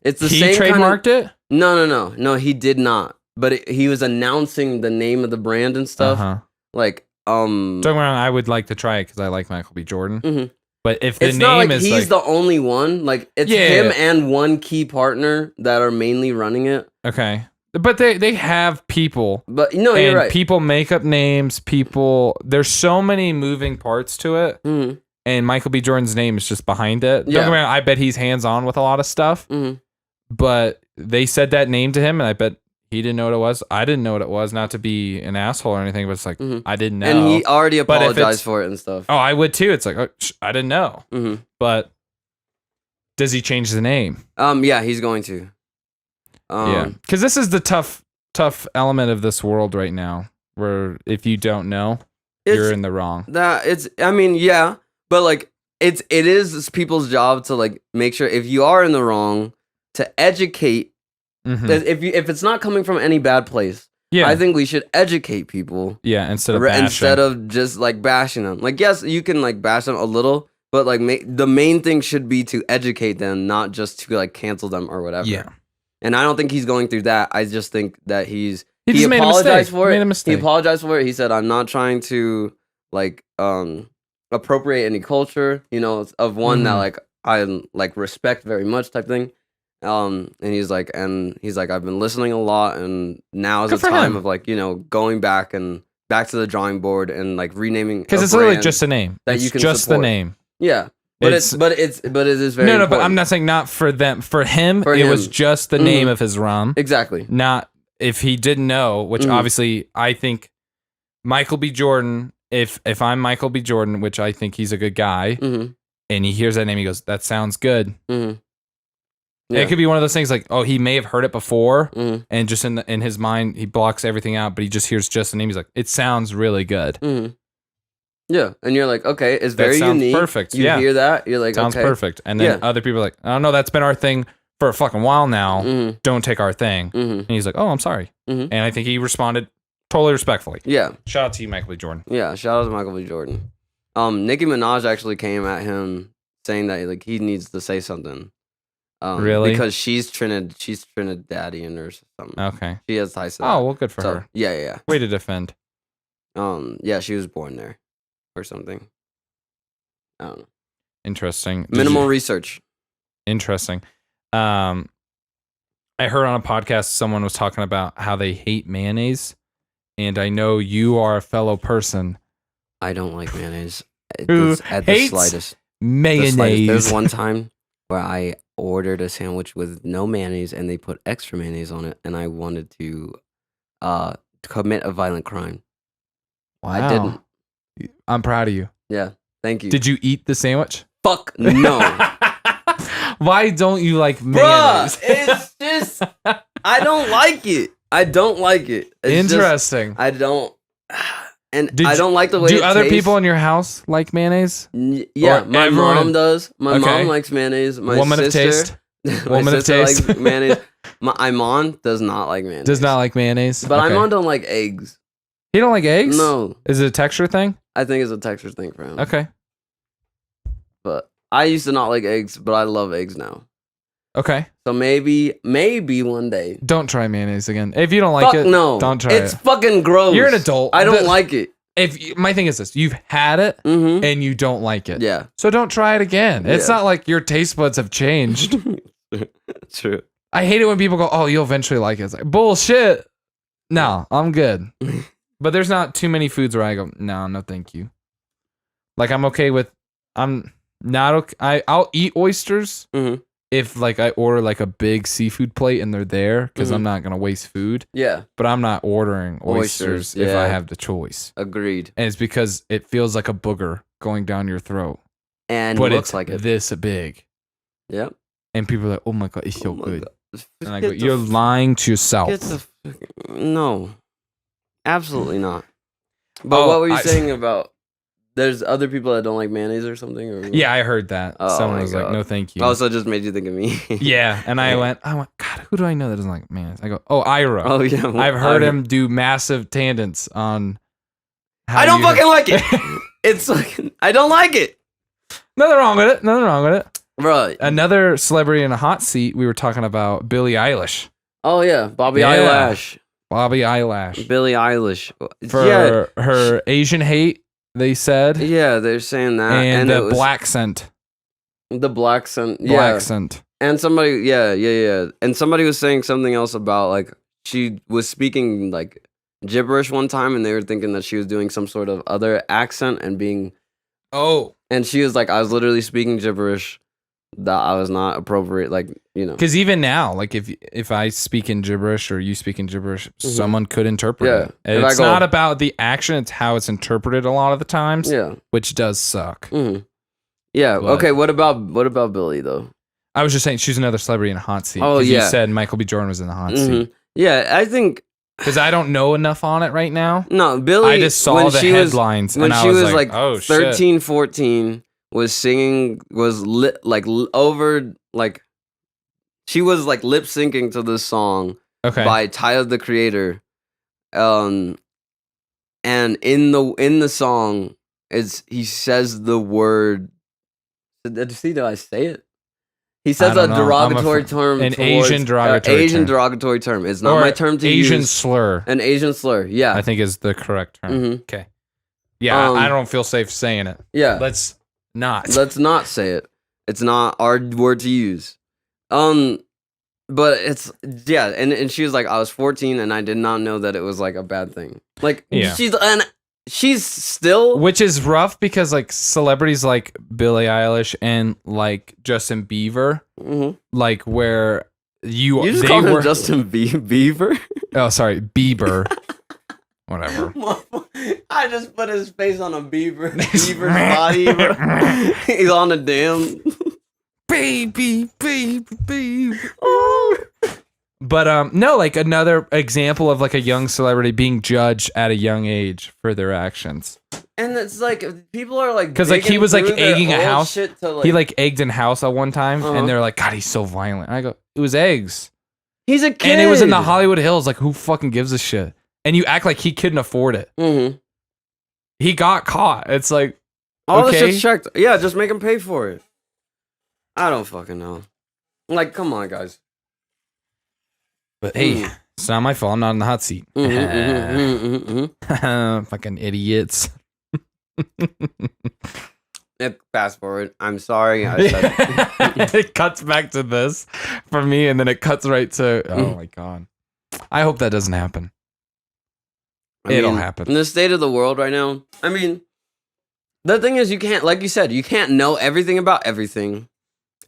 It's the he same trademarked it? No, he did not. But he was announcing the name of the brand and stuff. Like don't get me wrong, I would like to try it because I like Michael B. Jordan. Mm-hmm. But if the it's name not like is he's the only one, like it's him and one key partner that are mainly running it. Okay. But they have people. But no, you're right. People make up names, there's so many moving parts to it. Mm-hmm. And Michael B. Jordan's name is just behind it. Don't get me wrong, I bet he's hands-on with a lot of stuff. Mm-hmm. But they said that name to him, and I bet he didn't know what it was. I didn't know what it was, not to be an asshole or anything, but it's like, I didn't know. And he already apologized for it and stuff. Oh, I would too. It's like, I didn't know. Mm-hmm. But does he change the name? Yeah, he's going to. Yeah, because this is the tough element of this world right now, where if you don't know, you're in the wrong. But like it is people's job to like make sure if you are in the wrong to educate. Mm-hmm. If it's not coming from any bad place, I think we should educate people. Yeah, instead of just like bashing them. Like yes, you can like bash them a little, but like the main thing should be to educate them, not just to like cancel them or whatever. Yeah. And I don't think he's going through that. I just think that he apologized for it. Made a mistake. He apologized for it. He said, "I'm not trying to like appropriate any culture, of one that like I like respect very much type thing." And he's like, I've been listening a lot, and now is the time of like going back to the drawing board and like renaming because it's literally just a name. That you can just support. The name. Yeah. But it is very important. But I'm not saying not for them. For him, it was just the name of his rum. Exactly. Not if he didn't know, which obviously I think Michael B. Jordan, if I'm Michael B. Jordan, which I think he's a good guy, and he hears that name, he goes, that sounds good. Mm-hmm. Yeah. It could be one of those things like, oh, he may have heard it before, and just in his mind, he blocks everything out, but he just hears just the name. He's like, it sounds really good. Mm-hmm. Yeah, and you're like, okay, it's very unique. Perfect. You hear that, you're like, sounds perfect. And then other people are like, oh no, that's been our thing for a fucking while now. Don't take our thing. And he's like, oh, I'm sorry. And I think he responded totally respectfully. Yeah. Shout out to you, Michael B. Jordan. Yeah, shout out to Michael B. Jordan. Nicki Minaj actually came at him saying that like he needs to say something. Really? Because she's Trinidadian or something. Okay. She has ties to that. Oh well, good for her. Yeah. Way to defend. Yeah, she was born there. Or something. I don't know. Interesting. Minimal research. Interesting. I heard on a podcast someone was talking about how they hate mayonnaise, and I know you are a fellow person. I don't like mayonnaise at the slightest. Mayonnaise. There's one time where I ordered a sandwich with no mayonnaise, and they put extra mayonnaise on it, and I wanted to commit a violent crime. Wow. I didn't. I'm proud of you. Yeah, thank you. Did you eat the sandwich? Fuck no. Why don't you like mayonnaise? Bruh, it's just I don't like it. It's interesting. Just, I don't, and I don't like the way. Do it other tastes. people in your house like mayonnaise? Yeah, my mom does. My mom likes mayonnaise. My woman sister, of taste. Woman of taste. Likes mayonnaise. My Imon does not like mayonnaise. Does not like mayonnaise. But Imon don't like eggs. He don't like eggs? No. Is it a texture thing? I think it's a texture thing for him. Okay. But I used to not like eggs, but I love eggs now. Okay. So maybe one day. Don't try mayonnaise again. If you don't like it, don't try it. It's fucking gross. You're an adult. I don't like it. My thing is this: you've had it and you don't like it. Yeah. So don't try it again. It's not like your taste buds have changed. True. I hate it when people go, "Oh, you'll eventually like it." It's like bullshit. No, I'm good. But there's not too many foods where I go, no, thank you. Like I'm okay with, I'm not okay. I'll eat oysters if like I order like a big seafood plate and they're there because I'm not gonna waste food. Yeah. But I'm not ordering oysters if I have the choice. Agreed. And it's because it feels like a booger going down your throat. And but looks it's like it. this big. Yep. And people are like, oh my God, it's so good. God. And I go, you're lying to yourself. No. Absolutely not. But what were you saying about there's other people that don't like mayonnaise or something? Or yeah, I heard that. Oh, someone was like, no, thank you. Also just made you think of me. Yeah. And I went, God, who do I know that doesn't like mayonnaise? I go, Ira. Oh, yeah. I've heard him do massive tangents on how I don't fucking like it. It's like, I don't like it. Nothing wrong with it. Right. Another celebrity in a hot seat, we were talking about Billie Eilish. Oh, yeah. Bobby Eyelash. Billie Eilish. For her Asian hate, they said. Yeah, they're saying that. And the black scent. The black scent. Yeah. Black scent. And somebody, yeah. And somebody was saying something else about, like, she was speaking, like, gibberish one time, and they were thinking that she was doing some sort of other accent and being... Oh. And she was like, I was literally speaking gibberish. That I was not appropriate, like, you know. Because even now, like, if I speak in gibberish or you speak in gibberish, someone could interpret it. And it's not about the action, it's how it's interpreted a lot of the times. Yeah. Which does suck. Yeah. But, okay, what about Billie, though? I was just saying, she's another celebrity in a hot seat. Oh, yeah. You said Michael B. Jordan was in the hot seat. Yeah, I think... Because I don't know enough on it right now. No, Billie... I just saw the headlines, and I was like, oh, 13, 14... was singing, she was like lip syncing to this song by Tyler the Creator. And in the song, he says the word. Did I say it? He says a derogatory term. An Asian derogatory term. Asian derogatory term. It's not my term to use. Asian slur. An Asian slur, yeah. I think is the correct term. Okay. Yeah, I don't feel safe saying it. Yeah. Let's not say it. It's not our word to use. But it's and she was like, I was 14 and I did not know that it was like a bad thing. Like she's still, which is rough because like celebrities like Billie Eilish and like Justin Bieber, like where you just called him Justin Bieber. Oh, sorry, Bieber. Whatever. I just put his face on a beaver's body. He's on a dam. baby. Oh. But no, like another example of like a young celebrity being judged at a young age for their actions. And it's like people are like, because like he was like egging a house. To, he like egged in house at one time, and they're like, God, he's so violent. And I go, it was eggs. He's a kid, and it was in the Hollywood Hills. Like, who fucking gives a shit? And you act like he couldn't afford it. He got caught. It's like, all this shit's checked. Yeah, just make him pay for it. I don't fucking know. Like, come on, guys. But hey, it's not my fault. I'm not in the hot seat. Fucking idiots. Fast forward. I'm sorry. I said it. It cuts back to this for me, and then it cuts right to, oh my God. I hope that doesn't happen. It'll happen. In the state of the world right now, I mean, the thing is, you can't, like you said, you can't know everything about everything.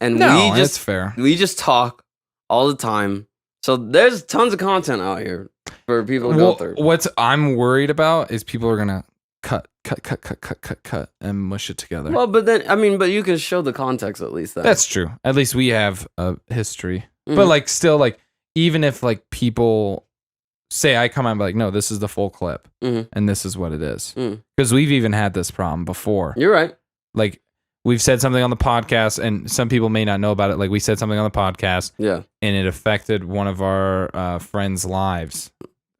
And that's fair. We just talk all the time. So there's tons of content out here for people to go through. What I'm worried about is people are going to cut, and mush it together. Well, but you can show the context at least. That's true. At least we have a history. But like, still, like, even if like people say I come out and be like, no, this is the full clip, and this is what it is. Because we've even had this problem before. You're right. Like, we've said something on the podcast, and some people may not know about it. Like, we said something on the podcast, and it affected one of our friends' lives.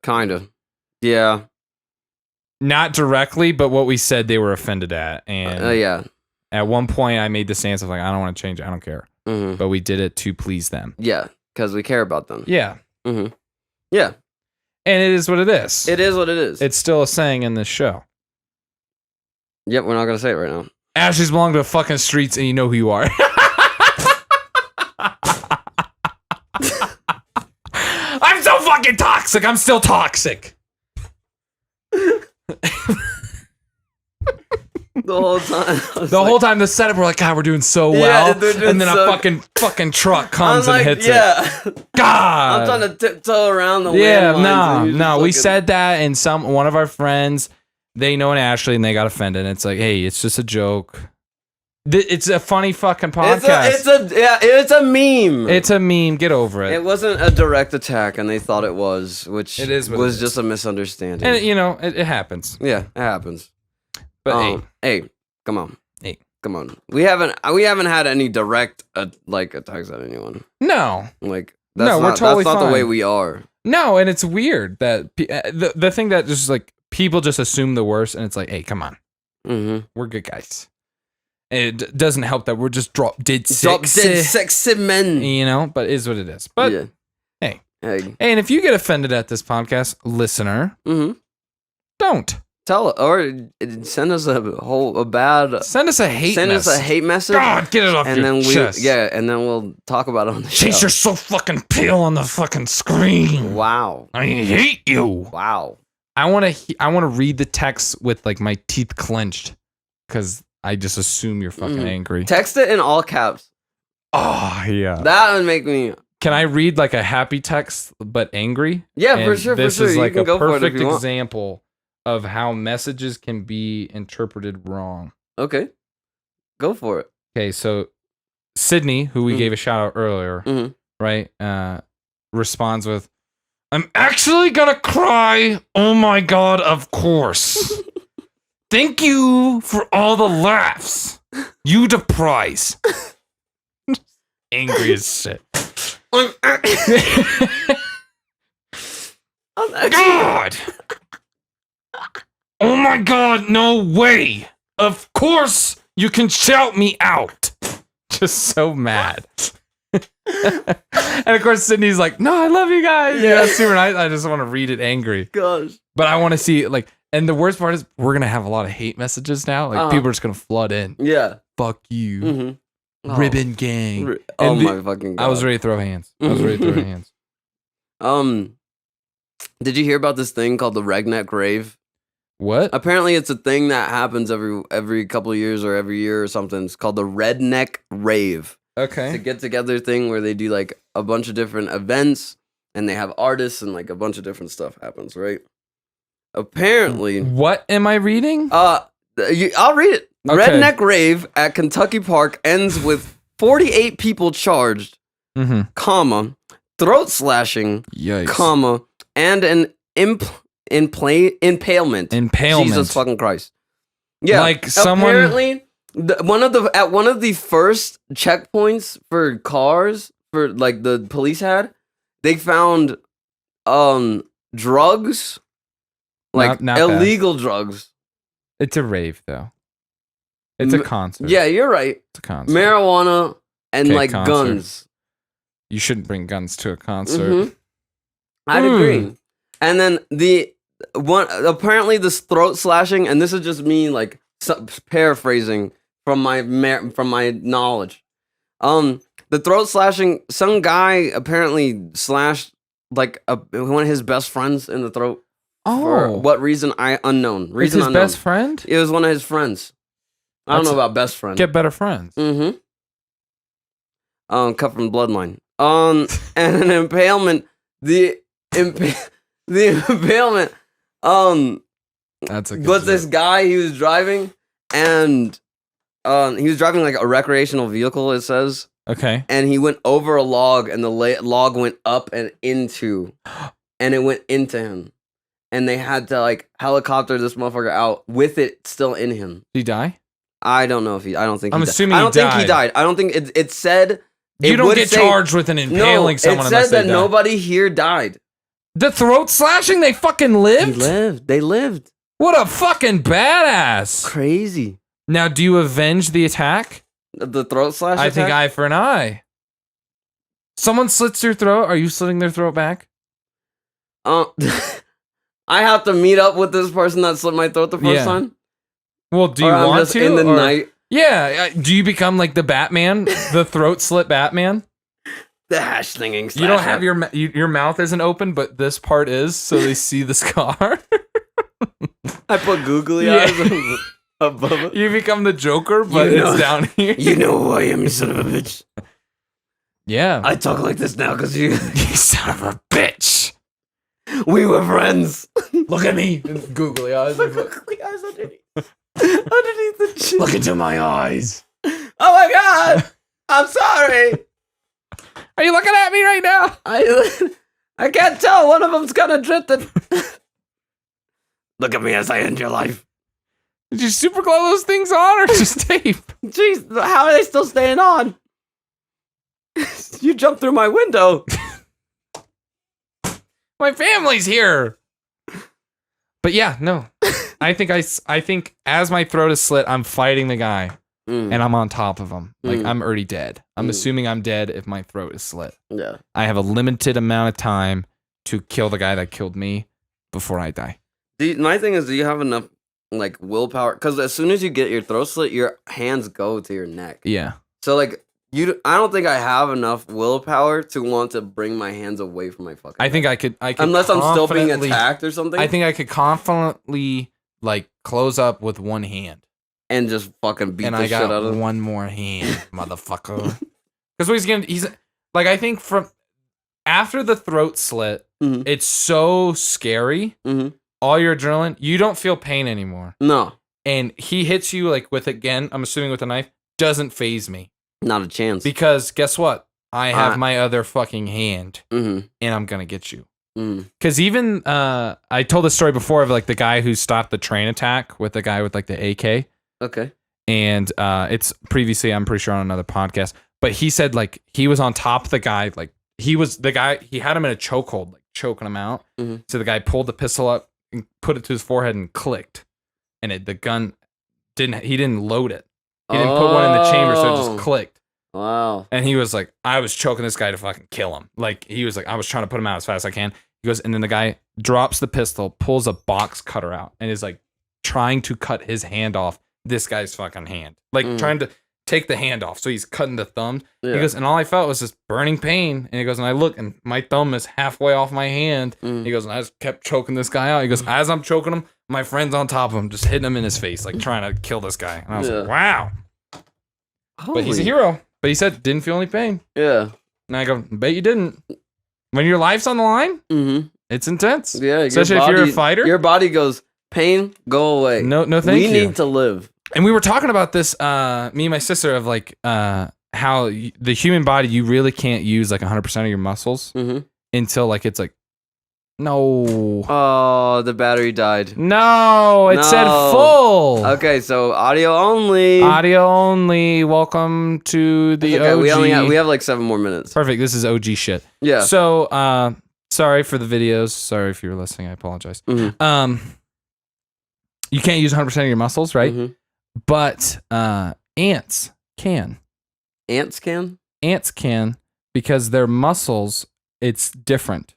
Kind of. Yeah. Not directly, but what we said they were offended at. And at one point, I made the stance of like, I don't want to change it. I don't care. But we did it to please them. Yeah, because we care about them. Yeah. Yeah. And it is what it is. It is what it is. It's still a saying in this show. Yep, we're not going to say it right now. Ashes belong to the fucking streets, and you know who you are. I'm so fucking toxic. I'm still toxic. The whole time. The whole time the setup, we're like, God, we're doing so well. And then so a fucking truck comes and hits it. it. God. I'm trying to tiptoe around the Yeah, landmines. no. We said that, and one of our friends, they know an Ashley, and they got offended. And it's like, hey, it's just a joke. It's a funny fucking podcast. It's a meme. It's a meme. Get over it. It wasn't a direct attack, and they thought it was, which was just a misunderstanding. And it happens. Yeah, it happens. But hey, come on. Hey, come on. We haven't had any direct attacks at anyone. No, we're totally that's not fine. the way we are. No, and it's weird that the thing that just like people just assume the worst, and it's like, hey, come on, we're good guys. It doesn't help that we're just drop dead sexy men, but it is what it is. But hey, and if you get offended at this podcast, listener, don't tell it or send us send us a hate message. God, get it off your chest. And then we'll talk about it on the show. Chase, you're so fucking pale on the fucking screen. Wow, I hate you. Wow, I want to read the text with like my teeth clenched because I just assume you're fucking angry. Text it in all caps. Oh, yeah. That would make me... Can I read like a happy text but angry? Yeah, for sure. This is like a perfect example of how messages can be interpreted wrong. Okay. Go for it. Okay, so Sydney, who we gave a shout out earlier, right, responds with, I'm actually gonna cry. Oh my God, of course. Thank you for all the laughs. You the prize. Angry as shit. God! Oh my God, no way! Of course you can shout me out! Just so mad. And of course Sydney's like, no, I love you guys. Yeah, super nice. I just want to read it angry. Gosh. But I want to see like, and the worst part is we're gonna have a lot of hate messages now. Like people are just gonna flood in. Yeah. Fuck you. Ribbon gang. My fucking God. I was ready to throw hands. Did you hear about this thing called the Redneck Rave? What? Apparently it's a thing that happens every couple of years or every year or something. It's called the Redneck Rave. Okay. It's a get together thing where they do like a bunch of different events and they have artists and like a bunch of different stuff happens, right? Apparently. What am I reading? I'll read it. Okay. Redneck Rave at Kentucky Park ends with 48 people charged, comma, throat slashing, comma, and an impalement. Jesus fucking Christ. Yeah. Like someone... Apparently, one of the first checkpoints for cars for like the police had, they found drugs, like not illegal drugs. It's a rave though. It's a concert. Yeah, you're right. It's a concert. Marijuana and like concert. Guns. You shouldn't bring guns to a concert. I'd agree. And then apparently this throat slashing, and this is just me like paraphrasing from my knowledge. The throat slashing, some guy apparently slashed like one of his best friends in the throat. Oh, for what reason? Unknown. Reason it's his unknown. Best friend? It was one of his friends. I don't know about best friend. Get better friends. Cut from bloodline. And an impalement. The impalement. That's a good was this guy he was driving, and he was driving like a recreational vehicle. It says. Okay. And he went over a log, and the log went up and it went into him. And they had to like helicopter this motherfucker out with it still in him. Did he die? I don't know if he. I don't think. I'm assuming. I don't think he died. I don't think it said. You don't get charged with an impaling someone. It said that nobody here died. The throat slashing, they fucking lived. They lived. What a fucking badass! Crazy. Now, do you avenge the attack? The throat slash. I think eye for an eye. Someone slits your throat. Are you slitting their throat back? I have to meet up with this person that slit my throat the first time. Well, do you want to in the night? Yeah. Do you become like the Batman, the throat slit Batman? The hash slinging. You don't have your mouth isn't open, but this part is, so they see the scar. I put googly Yeah. eyes above it. You become the Joker, but You know- it's down here. You know who I am, you son of a bitch. Yeah. I talk like this now because you. You son of a bitch. We were friends. Look at me. Googly eyes. Googly eyes underneath. Underneath the chin. Look into my eyes. Oh my god! I'm sorry. Are you looking at me right now? I can't tell. One of them's kind of drifted. Look at me as I end your life. Did you super glue those things on or just tape? Jeez, how are they still staying on? You jumped through my window. My family's here. But yeah, no. I think as my throat is slit, I'm fighting the guy. And I'm on top of him. Like, I'm already dead. I'm assuming I'm dead if my throat is slit. Yeah. I have a limited amount of time to kill the guy that killed me before I die. My thing is, do you have enough, like, willpower? Because as soon as you get your throat slit, your hands go to your neck. Yeah. So, like, I don't think I have enough willpower to want to bring my hands away from my fucking I think neck. I could Unless I'm still being confidently- attacked or something. I think I could confidently, like, close up with one hand. And just fucking beat And the I shit out got of him. one more hand, motherfucker. Because he's like, I think from after the throat slit, Mhm. it's so scary. Mhm. All your adrenaline, you don't feel pain anymore. No. And he hits you like with, again, I'm assuming with a knife, doesn't phase me. Not a chance. Because guess what? I have Uh. my other fucking hand Mm-hmm. and I'm gonna get you. Mm. Because even I told the story before of like the guy who stopped the train attack with the guy with like the AK. Okay. And it's previously, I'm pretty sure, on another podcast. But he said like he was on top of the guy, like he had him in a chokehold, like choking him out. Mhm. So the guy pulled the pistol up and put it to his forehead and clicked. And the gun didn't load it. He didn't put one in the chamber, so it Oh. just clicked. Wow. And he was like, I was choking this guy to fucking kill him. Like, he was like, I was trying to put him out as fast as I can. He goes, and then the guy drops the pistol, pulls a box cutter out, and is like trying to cut his hand off this guy's fucking hand. Like, trying to take the hand off. So he's cutting the thumb. Yeah. He goes, and all I felt was this burning pain. And he goes, and I look, and my thumb is halfway off my hand. He goes, and I just kept choking this guy out. He goes, as I'm choking him, my friend's on top of him, just hitting him in his face, like trying to kill this guy. And I was like, wow. But he's a hero. But he said, didn't feel any pain. Yeah. And I go, bet you didn't. When your life's on the line, Mm-hmm. it's intense. Yeah. Especially if you're a fighter. Your body goes, pain, go away. No, thank you. We need to live. And we were talking about this, me and my sister, of like how the human body, you really can't use like 100% of your muscles Mm-hmm. until like it's like, no. Oh, the battery died. No, it said No. full. Okay, so audio only. Audio only. Welcome to the It's okay, OG. we have like 7 more minutes. Perfect. This is OG shit. Yeah. So, sorry for the videos. Sorry if you were listening. I apologize. Mhm. You can't use 100% of your muscles, right? Mhm. But ants can. Ants can? Ants can because their muscles, it's different.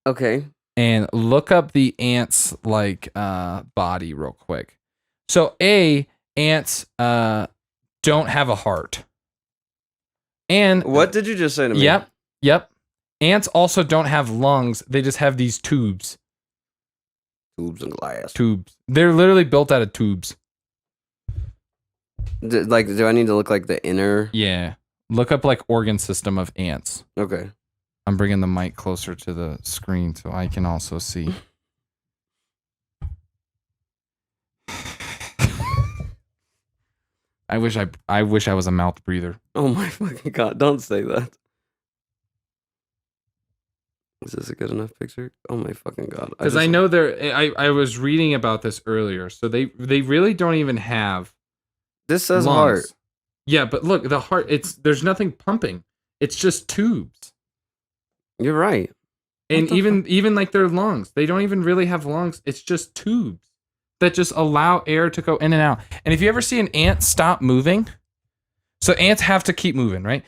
Okay. And look up the ants like body real quick. So ants don't have a heart. And What did you just say to me? Yep. Ants also don't have lungs. They just have these tubes. Tubes and glass. Tubes. They're literally built out of tubes. Do I need to look like the inner? Yeah. Look up like organ system of ants. Okay. I'm bringing the mic closer to the screen so I can also see. I wish I was a mouth breather. Oh my fucking god! Don't say that. Is this a good enough picture? Oh my fucking god! Because I know I was reading about this earlier. So they really don't even have this says lungs. heart. Yeah, but look, the heart, there's nothing pumping. It's just tubes. You're right. And even like their lungs, they don't even really have lungs. It's just tubes that just allow air to go in and out. And if you ever see an ant stop moving, so ants have to keep moving, right?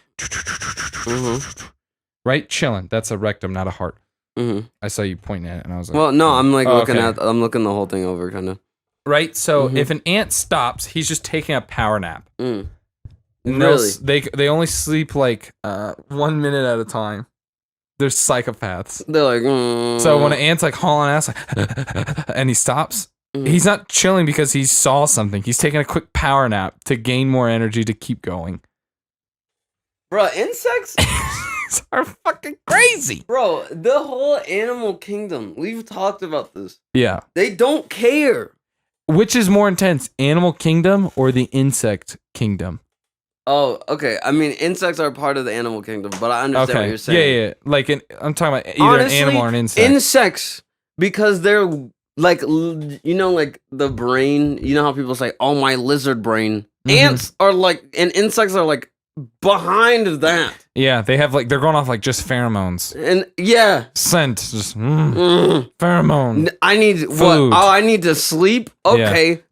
Right? Chilling. That's a rectum, not a heart. Mm-hmm. I saw you pointing at it and I was like, Well, no, I'm like looking okay. I'm looking the whole thing over, kind of. Right? So if an ant stops, he's just taking a power nap. Mm. And Really? they only sleep like 1 minute at a time. They're psychopaths. They're like. So when an ant's like hauling ass, like, and he stops, He's not chilling because he saw something. He's taking a quick power nap to gain more energy to keep going. Bro, insects are fucking crazy. Bro, the whole animal kingdom, we've talked about this. Yeah. They don't care. Which is more intense, animal kingdom or the insect kingdom? Oh, okay. I mean, insects are part of the animal kingdom, but I understand what you're saying. Yeah. Like, I'm talking about either Honestly, an animal or an insect. Insects, because they're like, you know, like the brain, you know how people say, oh, my lizard brain. Ants are like, and insects are like behind that. Yeah, they have like, they're going off like just pheromones. And yeah. Scent, just pheromone. I need food. What? Oh, I need to sleep? Okay.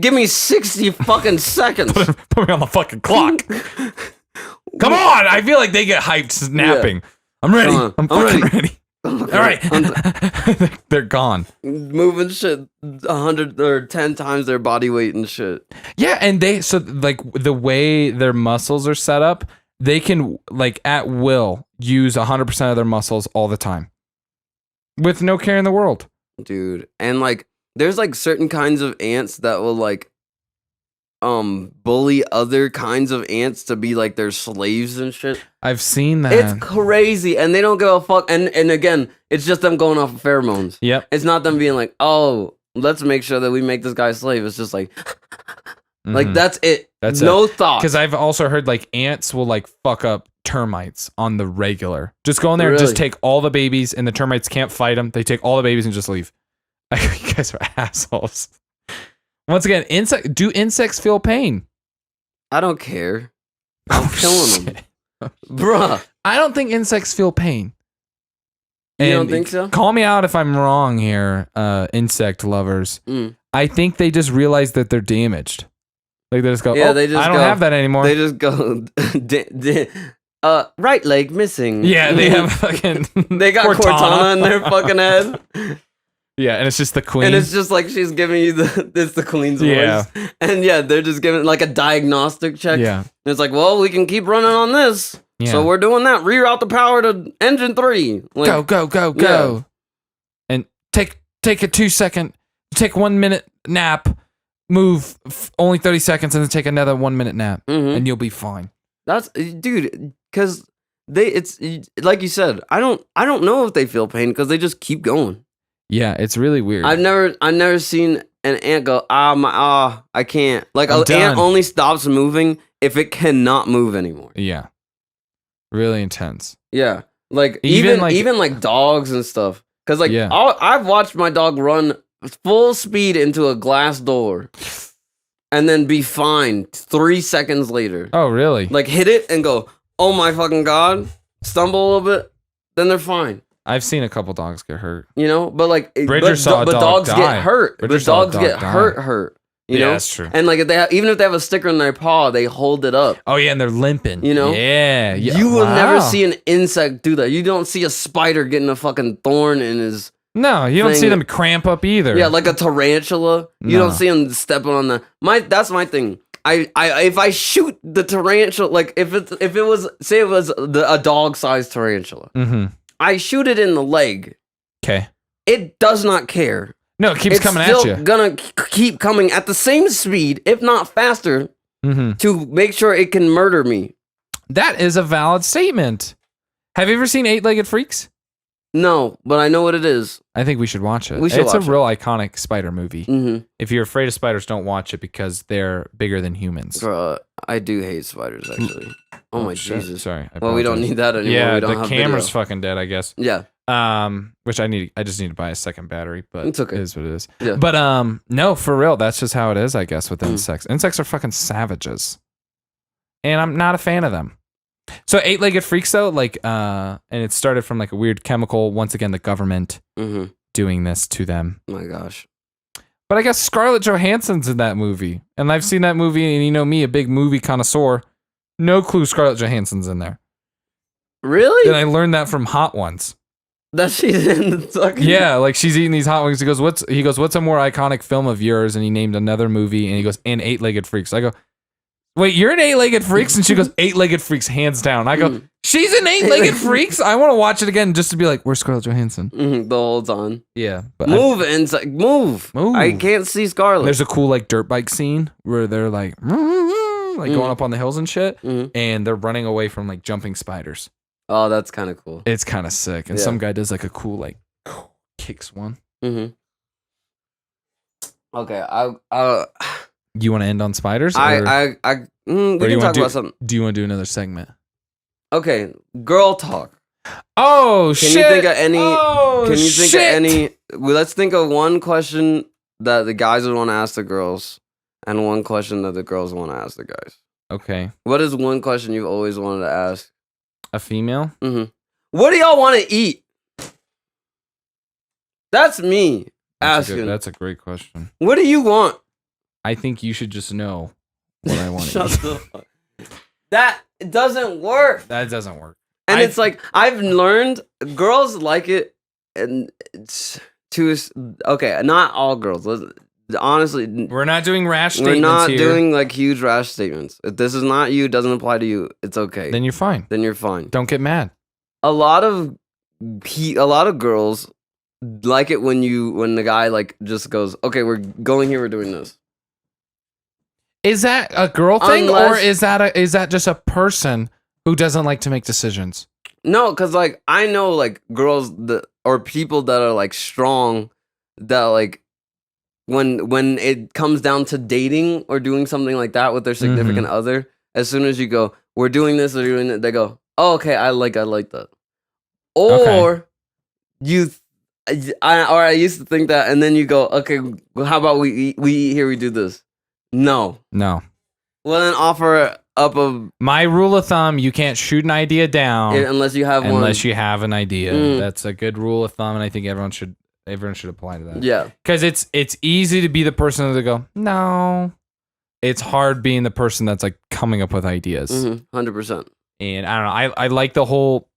Give me 60 fucking seconds. Put me on the fucking clock. Come on! I feel like they get hyped snapping. Yeah. I'm ready. I'm fucking ready. Okay. All right. They're gone. Moving shit 100 or 10 times their body weight and shit. Yeah, and so like the way their muscles are set up, they can like at will use 100% of their muscles all the time. With no care in the world. Dude. And like there's like certain kinds of ants that will like bully other kinds of ants to be like their slaves and shit. I've seen that. It's crazy, and they don't give a fuck. And again, it's just them going off of pheromones. Yep. It's not them being like, oh, let's make sure that we make this guy a slave. It's just like, like that's it. That's no thought. Because I've also heard like ants will like fuck up termites on the regular. Just go in there and just take all the babies, and the termites can't fight them. They take all the babies and just leave. You guys are assholes. Once again, do insects feel pain? I don't care. I'm killing them. Bruh. I don't think insects feel pain. You don't think so? Call me out if I'm wrong here, insect lovers. I think they just realize that they're damaged. Like they just go, I don't have that anymore. They just go, right leg missing. Yeah, they have fucking they got Cortana in their fucking head. Yeah, and it's just the queen. And it's just like she's giving you the queen's voice. And yeah, they're just giving like a diagnostic check. Yeah. And it's like, well, we can keep running on this. Yeah. So we're doing that. Reroute the power to engine 3. Like, go. Yeah. And take a 2-second, take 1 minute nap, move only 30 seconds, and then take another 1 minute nap, and you'll be fine. That's, dude, because it's like you said, I don't know if they feel pain because they just keep going. Yeah, it's really weird. I've never seen an ant go, I can't. Like an ant only stops moving if it cannot move anymore. Yeah. Really intense. Yeah. Like even like dogs and stuff. Cause like I've watched my dog run full speed into a glass door and then be fine 3 seconds later. Oh, really? Like hit it and go, oh my fucking God. Stumble a little bit, then they're fine. I've seen a couple dogs get hurt. You know, but like, dogs get hurt. But dogs get hurt. You know, that's true. And like, even if they have a sticker in their paw, they hold it up. Oh yeah, and they're limping. You know, yeah. You will never see an insect do that. You don't see a spider getting a fucking thorn in his. No, you don't see them cramp up either. Yeah, like a tarantula. You don't see them stepping on the. That's my thing. If I shoot the tarantula, like if it was a dog-sized tarantula. I shoot it in the leg. Okay. It does not care. No, it keeps coming at you. It's still gonna keep coming at the same speed, if not faster, to make sure it can murder me. That is a valid statement. Have you ever seen 8-Legged Freaks? No, but I know what it is. I think we should watch it. It's a real iconic spider movie. If you're afraid of spiders, don't watch it because they're bigger than humans. Bro, I do hate spiders, actually. Oh my Jesus. Sorry. Well, we don't need that anymore. Yeah, we don't the camera's fucking dead, I guess. Yeah. Which I just need to buy a second battery, but it's okay. It is what it is. Yeah. But no, for real, that's just how it is, I guess, with insects. Insects are fucking savages. And I'm not a fan of them. So 8-Legged Freaks though, like and it started from like a weird chemical, once again the government doing this to them. Oh my gosh. But I guess Scarlett Johansson's in that movie. And I've seen that movie, and you know me, a big movie connoisseur. No clue Scarlett Johansson's in there. Really? And I learned that from Hot Ones. That she's in the fucking... Yeah, like she's eating these hot wings. He goes, what's a more iconic film of yours? And he named another movie, and he goes, and 8-Legged Freaks. I go, wait, you're an 8-legged freaks? And she goes, 8-legged freaks, hands down. I go, she's an 8-legged freaks? I want to watch it again just to be like, where's Scarlett Johansson? The whole time. Yeah. But move inside. Move. I can't see Scarlett. There's a cool like dirt bike scene where they're like going up on the hills and shit. And they're running away from like jumping spiders. Oh, that's kind of cool. It's kind of sick. And some guy does like a cool like kicks one. Okay, you want to end on spiders? We can talk about something. Do you want to do another segment? Okay, girl talk. Oh, shit. Can you think of any? Let's think of one question that the guys would want to ask the girls, and one question that the girls want to ask the guys. Okay. What is one question you've always wanted to ask a female? What do y'all want to eat? That's me asking. That's a great question. What do you want? I think you should just know what I want to eat. Shut the fuck. That doesn't work. That doesn't work. And it's like, I've learned girls like it, and it's okay, not all girls. Honestly, we're not doing rash statements. We're not doing like huge rash statements. If this is not you, doesn't apply to you, it's okay. Then you're fine. Don't get mad. A lot of girls like it when the guy like just goes, okay, we're going here, we're doing this. Is that a girl thing, or is that just a person who doesn't like to make decisions? No, because like I know like girls or people that are like strong, that like when it comes down to dating or doing something like that with their significant other, as soon as you go, we're doing this or doing that, they go, oh, okay, I like that. Or I used to think that, and then you go, okay, how about we eat here, we do this. No. Well, then offer up my rule of thumb: you can't shoot an idea down unless you have one. Unless you have an idea, that's a good rule of thumb, and I think everyone should apply to that. Yeah, because it's easy to be the person to go no. It's hard being the person that's like coming up with ideas. 100%. And I don't know. I like the whole.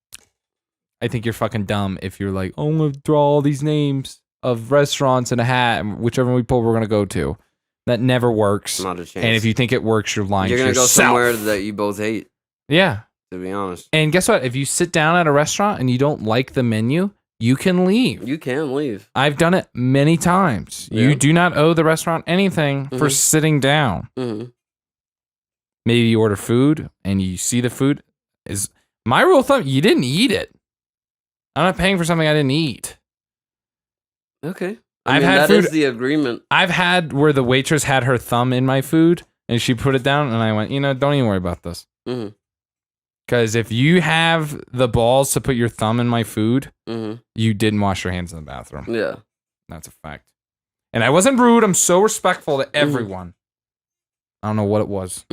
I think you're fucking dumb if you're like, oh, I'm gonna draw all these names of restaurants in a hat, and whichever we pull, we're gonna go to. That never works. Not a chance. And if you think it works, you're lying to yourself. You're gonna go somewhere that you both hate. Yeah. To be honest. And guess what? If you sit down at a restaurant and you don't like the menu, you can leave. You can leave. I've done it many times. Yeah. You do not owe the restaurant anything for sitting down. Maybe you order food and you see the food is my rule of thumb. You didn't eat it. I'm not paying for something I didn't eat. Okay. I've had that food. Is the agreement. I've had where the waitress had her thumb in my food and she put it down, and I went, don't even worry about this. Because if you have the balls to put your thumb in my food, you didn't wash your hands in the bathroom. Yeah, that's a fact. And I wasn't rude. I'm so respectful to everyone. I don't know what it was.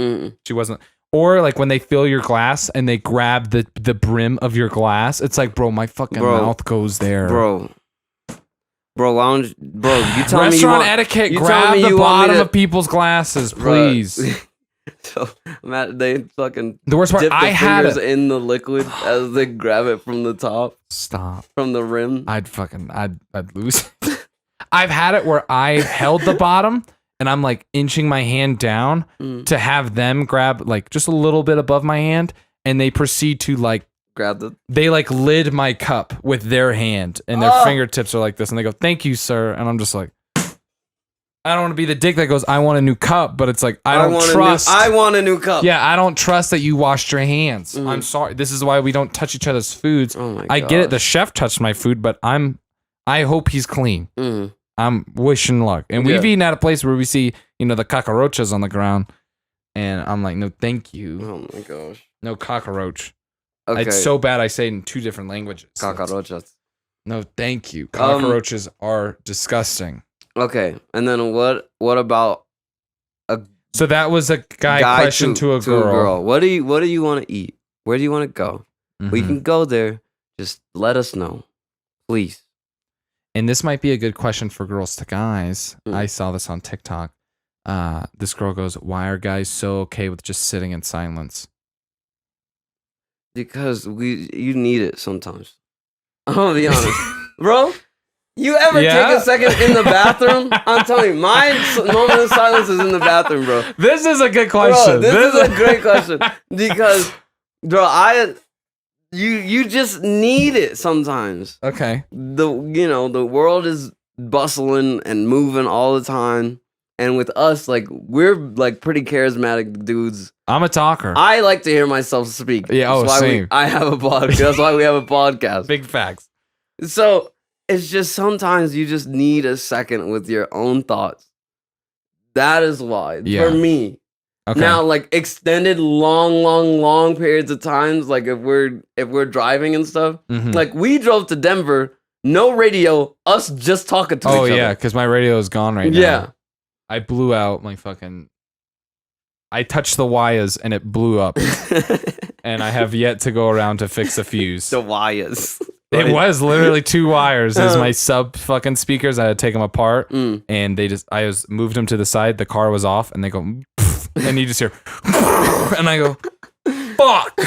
She wasn't. Or like when they fill your glass and they grab the brim of your glass, it's like, bro, my fucking mouth goes there, Bro, why don't you, you tell me restaurant etiquette, grab the bottom of people's glasses, please. So, Matt, they fucking the worst part, dip the I had fingers in the liquid as they grab it from the top. Stop. From the rim. I'd lose. I've had it where I held the bottom and I'm like inching my hand down to have them grab like just a little bit above my hand, and they proceed to like they like lid my cup with their hand, and their fingertips are like this, and they go, "Thank you, sir." And I'm just like, I don't want to be the dick that goes, "I want a new cup," but it's like, I want a new cup. Yeah, I don't trust that you washed your hands. I'm sorry. This is why we don't touch each other's foods. Oh my I get it. The chef touched my food, but I hope he's clean. I'm wishing luck. And we've eaten at a place where we see, the cockroaches on the ground, and I'm like, no, thank you. Oh my gosh. No cockroach. Okay. It's so bad I say it in 2 different languages. Cockroaches. No, thank you. Cockroaches are disgusting. Okay, and then what about a? So that was a guy question to a girl. What do you want to eat? Where do you want to go? We can go there. Just let us know, please. And this might be a good question for girls to guys. I saw this on TikTok. This girl goes, "Why are guys so okay with just sitting in silence?" Because you need it sometimes. I'm gonna be honest, bro. You ever take a second in the bathroom? I'm telling you, my moment of silence is in the bathroom, bro. This is a good question. Bro, this is a great question because, bro, you just need it sometimes. Okay. The world is bustling and moving all the time, and with us, like we're like pretty charismatic dudes. I'm a talker. I like to hear myself speak. Yeah. That's why Same. I have a podcast. That's why we have a podcast. Big facts. So it's just sometimes you just need a second with your own thoughts. That is why, for me. Okay. Now, like extended long periods of times, like if we're driving and stuff, like we drove to Denver, no radio, us just talking to each other. Oh yeah, because my radio is gone right now. Yeah. I blew out my I touched the wires and it blew up. And I have yet to go around to fix a fuse. The wires. It was literally 2 wires. It was my sub fucking speakers. I had to take them apart, and I moved them to the side. The car was off, and they go, and you just hear, and I go, fuck.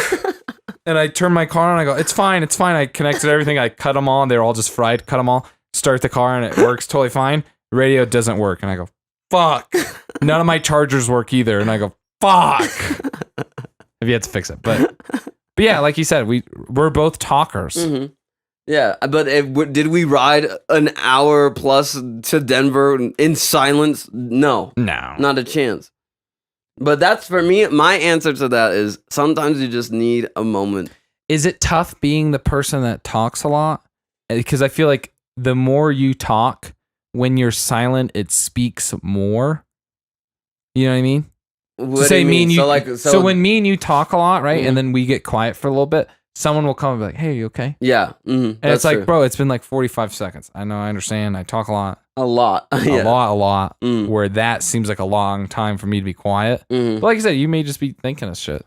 And I turn my car on. And I go, it's fine. I connected everything. I cut them all. They're all just fried. Cut them all. Start the car, and it works totally fine. Radio doesn't work, and I go, fuck. None of my chargers work either, and I go, fuck. I've yet to fix it, but yeah, like you said, we're both talkers. Mm-hmm. Yeah, but did we ride an hour plus to Denver in silence? No, not a chance. But that's for me. My answer to that is sometimes you just need a moment. Is it tough being the person that talks a lot? Because I feel like the more you talk, when you're silent, it speaks more. You know what I mean? What do you mean? So when me and you talk a lot, right, and then we get quiet for a little bit, someone will come and be like, "Hey, you okay?" Yeah, and it's like, true. Bro, it's been like 45 seconds. I know, I understand. I talk a lot, a lot. Where that seems like a long time for me to be quiet. But like I said, you may just be thinking of shit.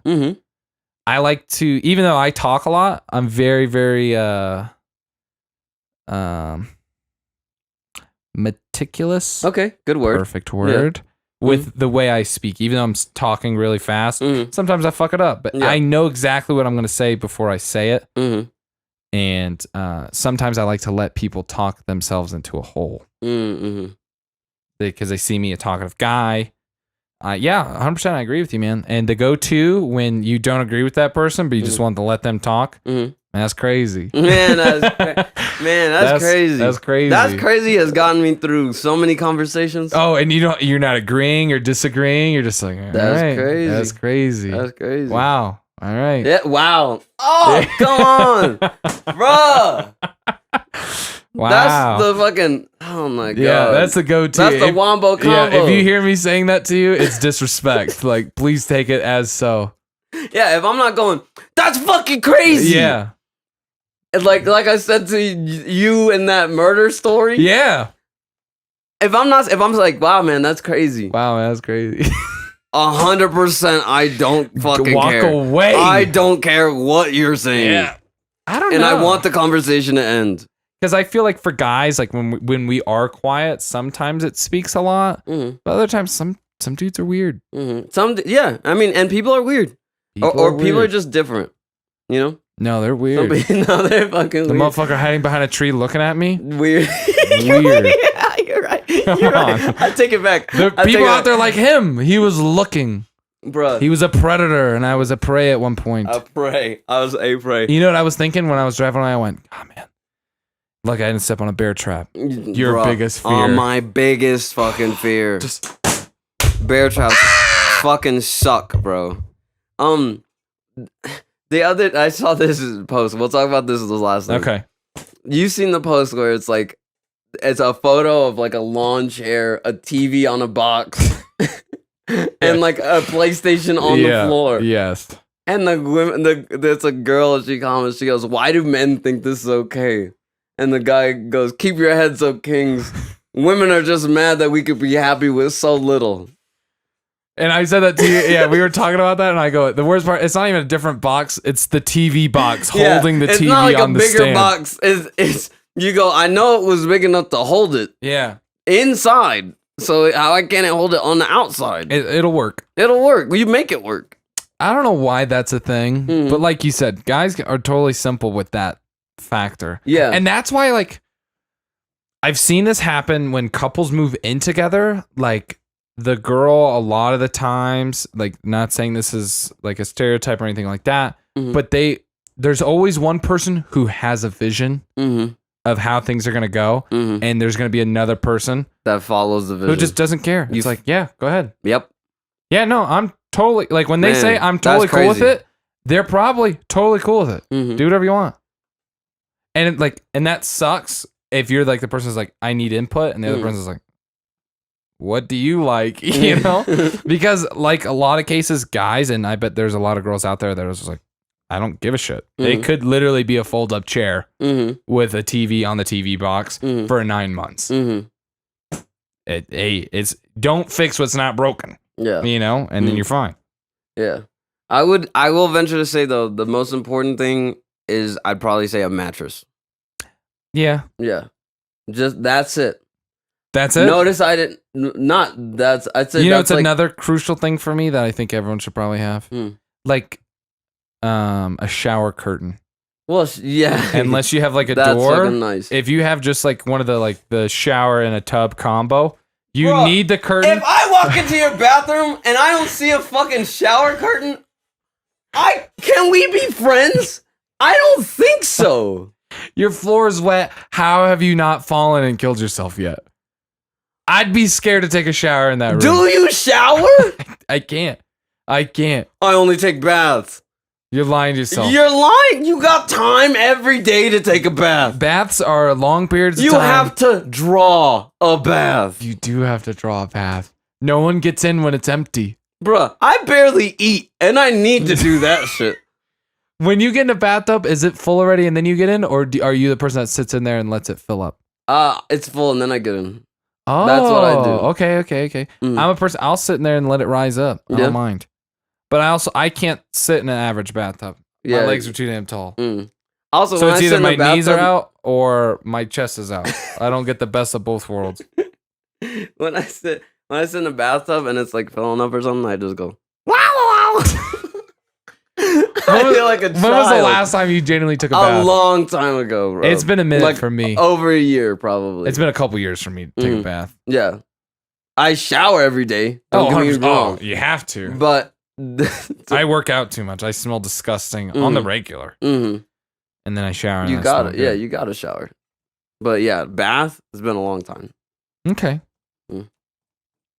I like to, even though I talk a lot, I'm very, very meticulous. Okay, good word. Perfect word. Yeah. With the way I speak, even though I'm talking really fast, sometimes I fuck it up. But I know exactly what I'm going to say before I say it. And sometimes I like to let people talk themselves into a hole. Because they see me a talkative guy. Yeah, 100% I agree with you, man. And the go-to when you don't agree with that person, but you just want to let them talk, that's crazy. Man, that's crazy. That's crazy. That's crazy has gotten me through so many conversations. Oh, and you're not agreeing or disagreeing. You're just like, that's crazy. That's crazy. That's crazy. Wow. All right. Yeah. Wow. Oh, come on, bruh. Wow. That's the fucking. Oh my god. Yeah, that's the go-to. That's the wombo combo. Yeah, if you hear me saying that to you, it's disrespect. Like, please take it as so. Yeah, if I'm not going, that's fucking crazy. Yeah. Like I said to you in that murder story. Yeah. If I'm like, wow, man, that's crazy. Wow, man, that's crazy. 100%, I don't fucking walk care. Walk away. I don't care what you're saying. Yeah. I don't know. And I want the conversation to end. Because I feel like for guys, like when we are quiet, sometimes it speaks a lot. But other times, some dudes are weird. Yeah. I mean, and people are weird. People are just different. You know? No, they're weird. No, they're fucking the weird. motherfucker hiding behind a tree looking at me? Weird. Weird. Yeah, you're right. You're right. I take it back. There are people out there like him. He was looking. Bruh. He was a predator, and I was a prey at one point. A prey. I was a prey. You know what I was thinking when I was driving away? I went, oh, man. Look, I didn't step on a bear trap. Your biggest fear. Oh, my biggest fucking fear. Just bear traps fucking suck, bro. I saw this post. We'll talk about this last thing. Okay. You seen the post where it's like, it's a photo of like a lawn chair, a TV on a box, and like a PlayStation on the floor. Yes. And there's a girl, she comments, she goes, why do men think this is okay? And the guy goes, keep your heads up, kings. Women are just mad that we could be happy with so little. And I said that to you. Yeah, we were talking about that, and I go, the worst part, it's not even a different box. It's the TV box holding the TV on the stand. It's not like a bigger box. It's you go, I know it was big enough to hold it. Yeah. Inside. So how can't it hold it on the outside? It'll work. It'll work. You make it work. I don't know why that's a thing, but like you said, guys are totally simple with that factor. Yeah. And that's why, like, I've seen this happen when couples move in together. Like the girl, a lot of the times, like not saying this is like a stereotype or anything like that, but there's always one person who has a vision of how things are going to go. And there's going to be another person that follows the vision. Who just doesn't care. It's like, yeah, go ahead. Yep. Yeah, no, I'm totally, like when they say I'm totally cool with it, they're probably totally cool with it. Do whatever you want. And and that sucks if you're like the person's like, I need input, and the other person's like, what do you like? You know? Because like a lot of cases, guys, and I bet there's a lot of girls out there that are just like, I don't give a shit. It could literally be a fold-up chair with a TV on the TV box for 9 months. It's don't fix what's not broken. Yeah. You know, and then you're fine. Yeah. I will venture to say though, the most important thing is I'd probably say a mattress. Yeah. Yeah. Just that's it. That's it. Notice I didn't I'd say it's another crucial thing for me that I think everyone should probably have. Like a shower curtain. Well, yeah. Unless you have like a that's door. Nice. If you have just like one of the shower and a tub combo, you need the curtain. If I walk into your bathroom and I don't see a fucking shower curtain, can we be friends? I don't think so. Your floor is wet. How have you not fallen and killed yourself yet? I'd be scared to take a shower in that room. Do you shower? I can't. I only take baths. You're lying to yourself. You're lying. You got time every day to take a bath. Baths are long periods of time. You have to draw a bath. You do have to draw a bath. No one gets in when it's empty. Bruh, I barely eat, and I need to do that shit. When you get in a bathtub, is it full already and then you get in? Or are you the person that sits in there and lets it fill up? It's full and then I get in. Oh, that's what I do. Okay. I'm a person, I'll sit in there and let it rise up. I don't mind. But I can't sit in an average bathtub. Yeah. My legs are too damn tall. Also, so it's either my knees are out or my chest is out. I don't get the best of both worlds. When I sit in a bathtub and it's like filling up or something, I just go, wow. I feel like a child. When was the last time you genuinely took a bath? A long time ago, bro. It's been a minute for me. Over a year, probably. It's been a couple years for me to take a bath. Yeah. I shower every day. Don't get me wrong. You have to. But I work out too much. I smell disgusting on the regular. And then I shower. You got it. Yeah, you got to shower. But yeah, bath has been a long time. Okay.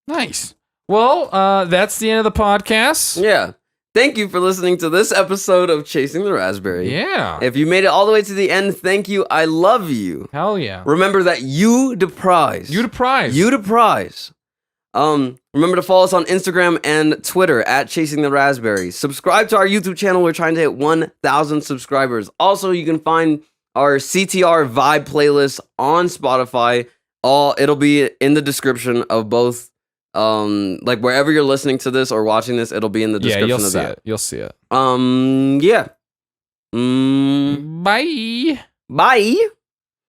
Nice. Well, that's the end of the podcast. Yeah. Thank you for listening to this episode of Chasing the Rasberry. Yeah. If you made it all the way to the end, thank you. I love you. Hell yeah. Remember that you the prize. You the prize. You the prize. Remember to follow us on Instagram and Twitter at Chasing the Rasberry. Subscribe to our YouTube channel. We're trying to hit 1,000 subscribers. Also, you can find our CTR Vibe playlist on Spotify. It'll be in the description of both. Like wherever you're listening to this or watching this, it'll be in the description of that. You'll see it. Yeah. Bye. Bye.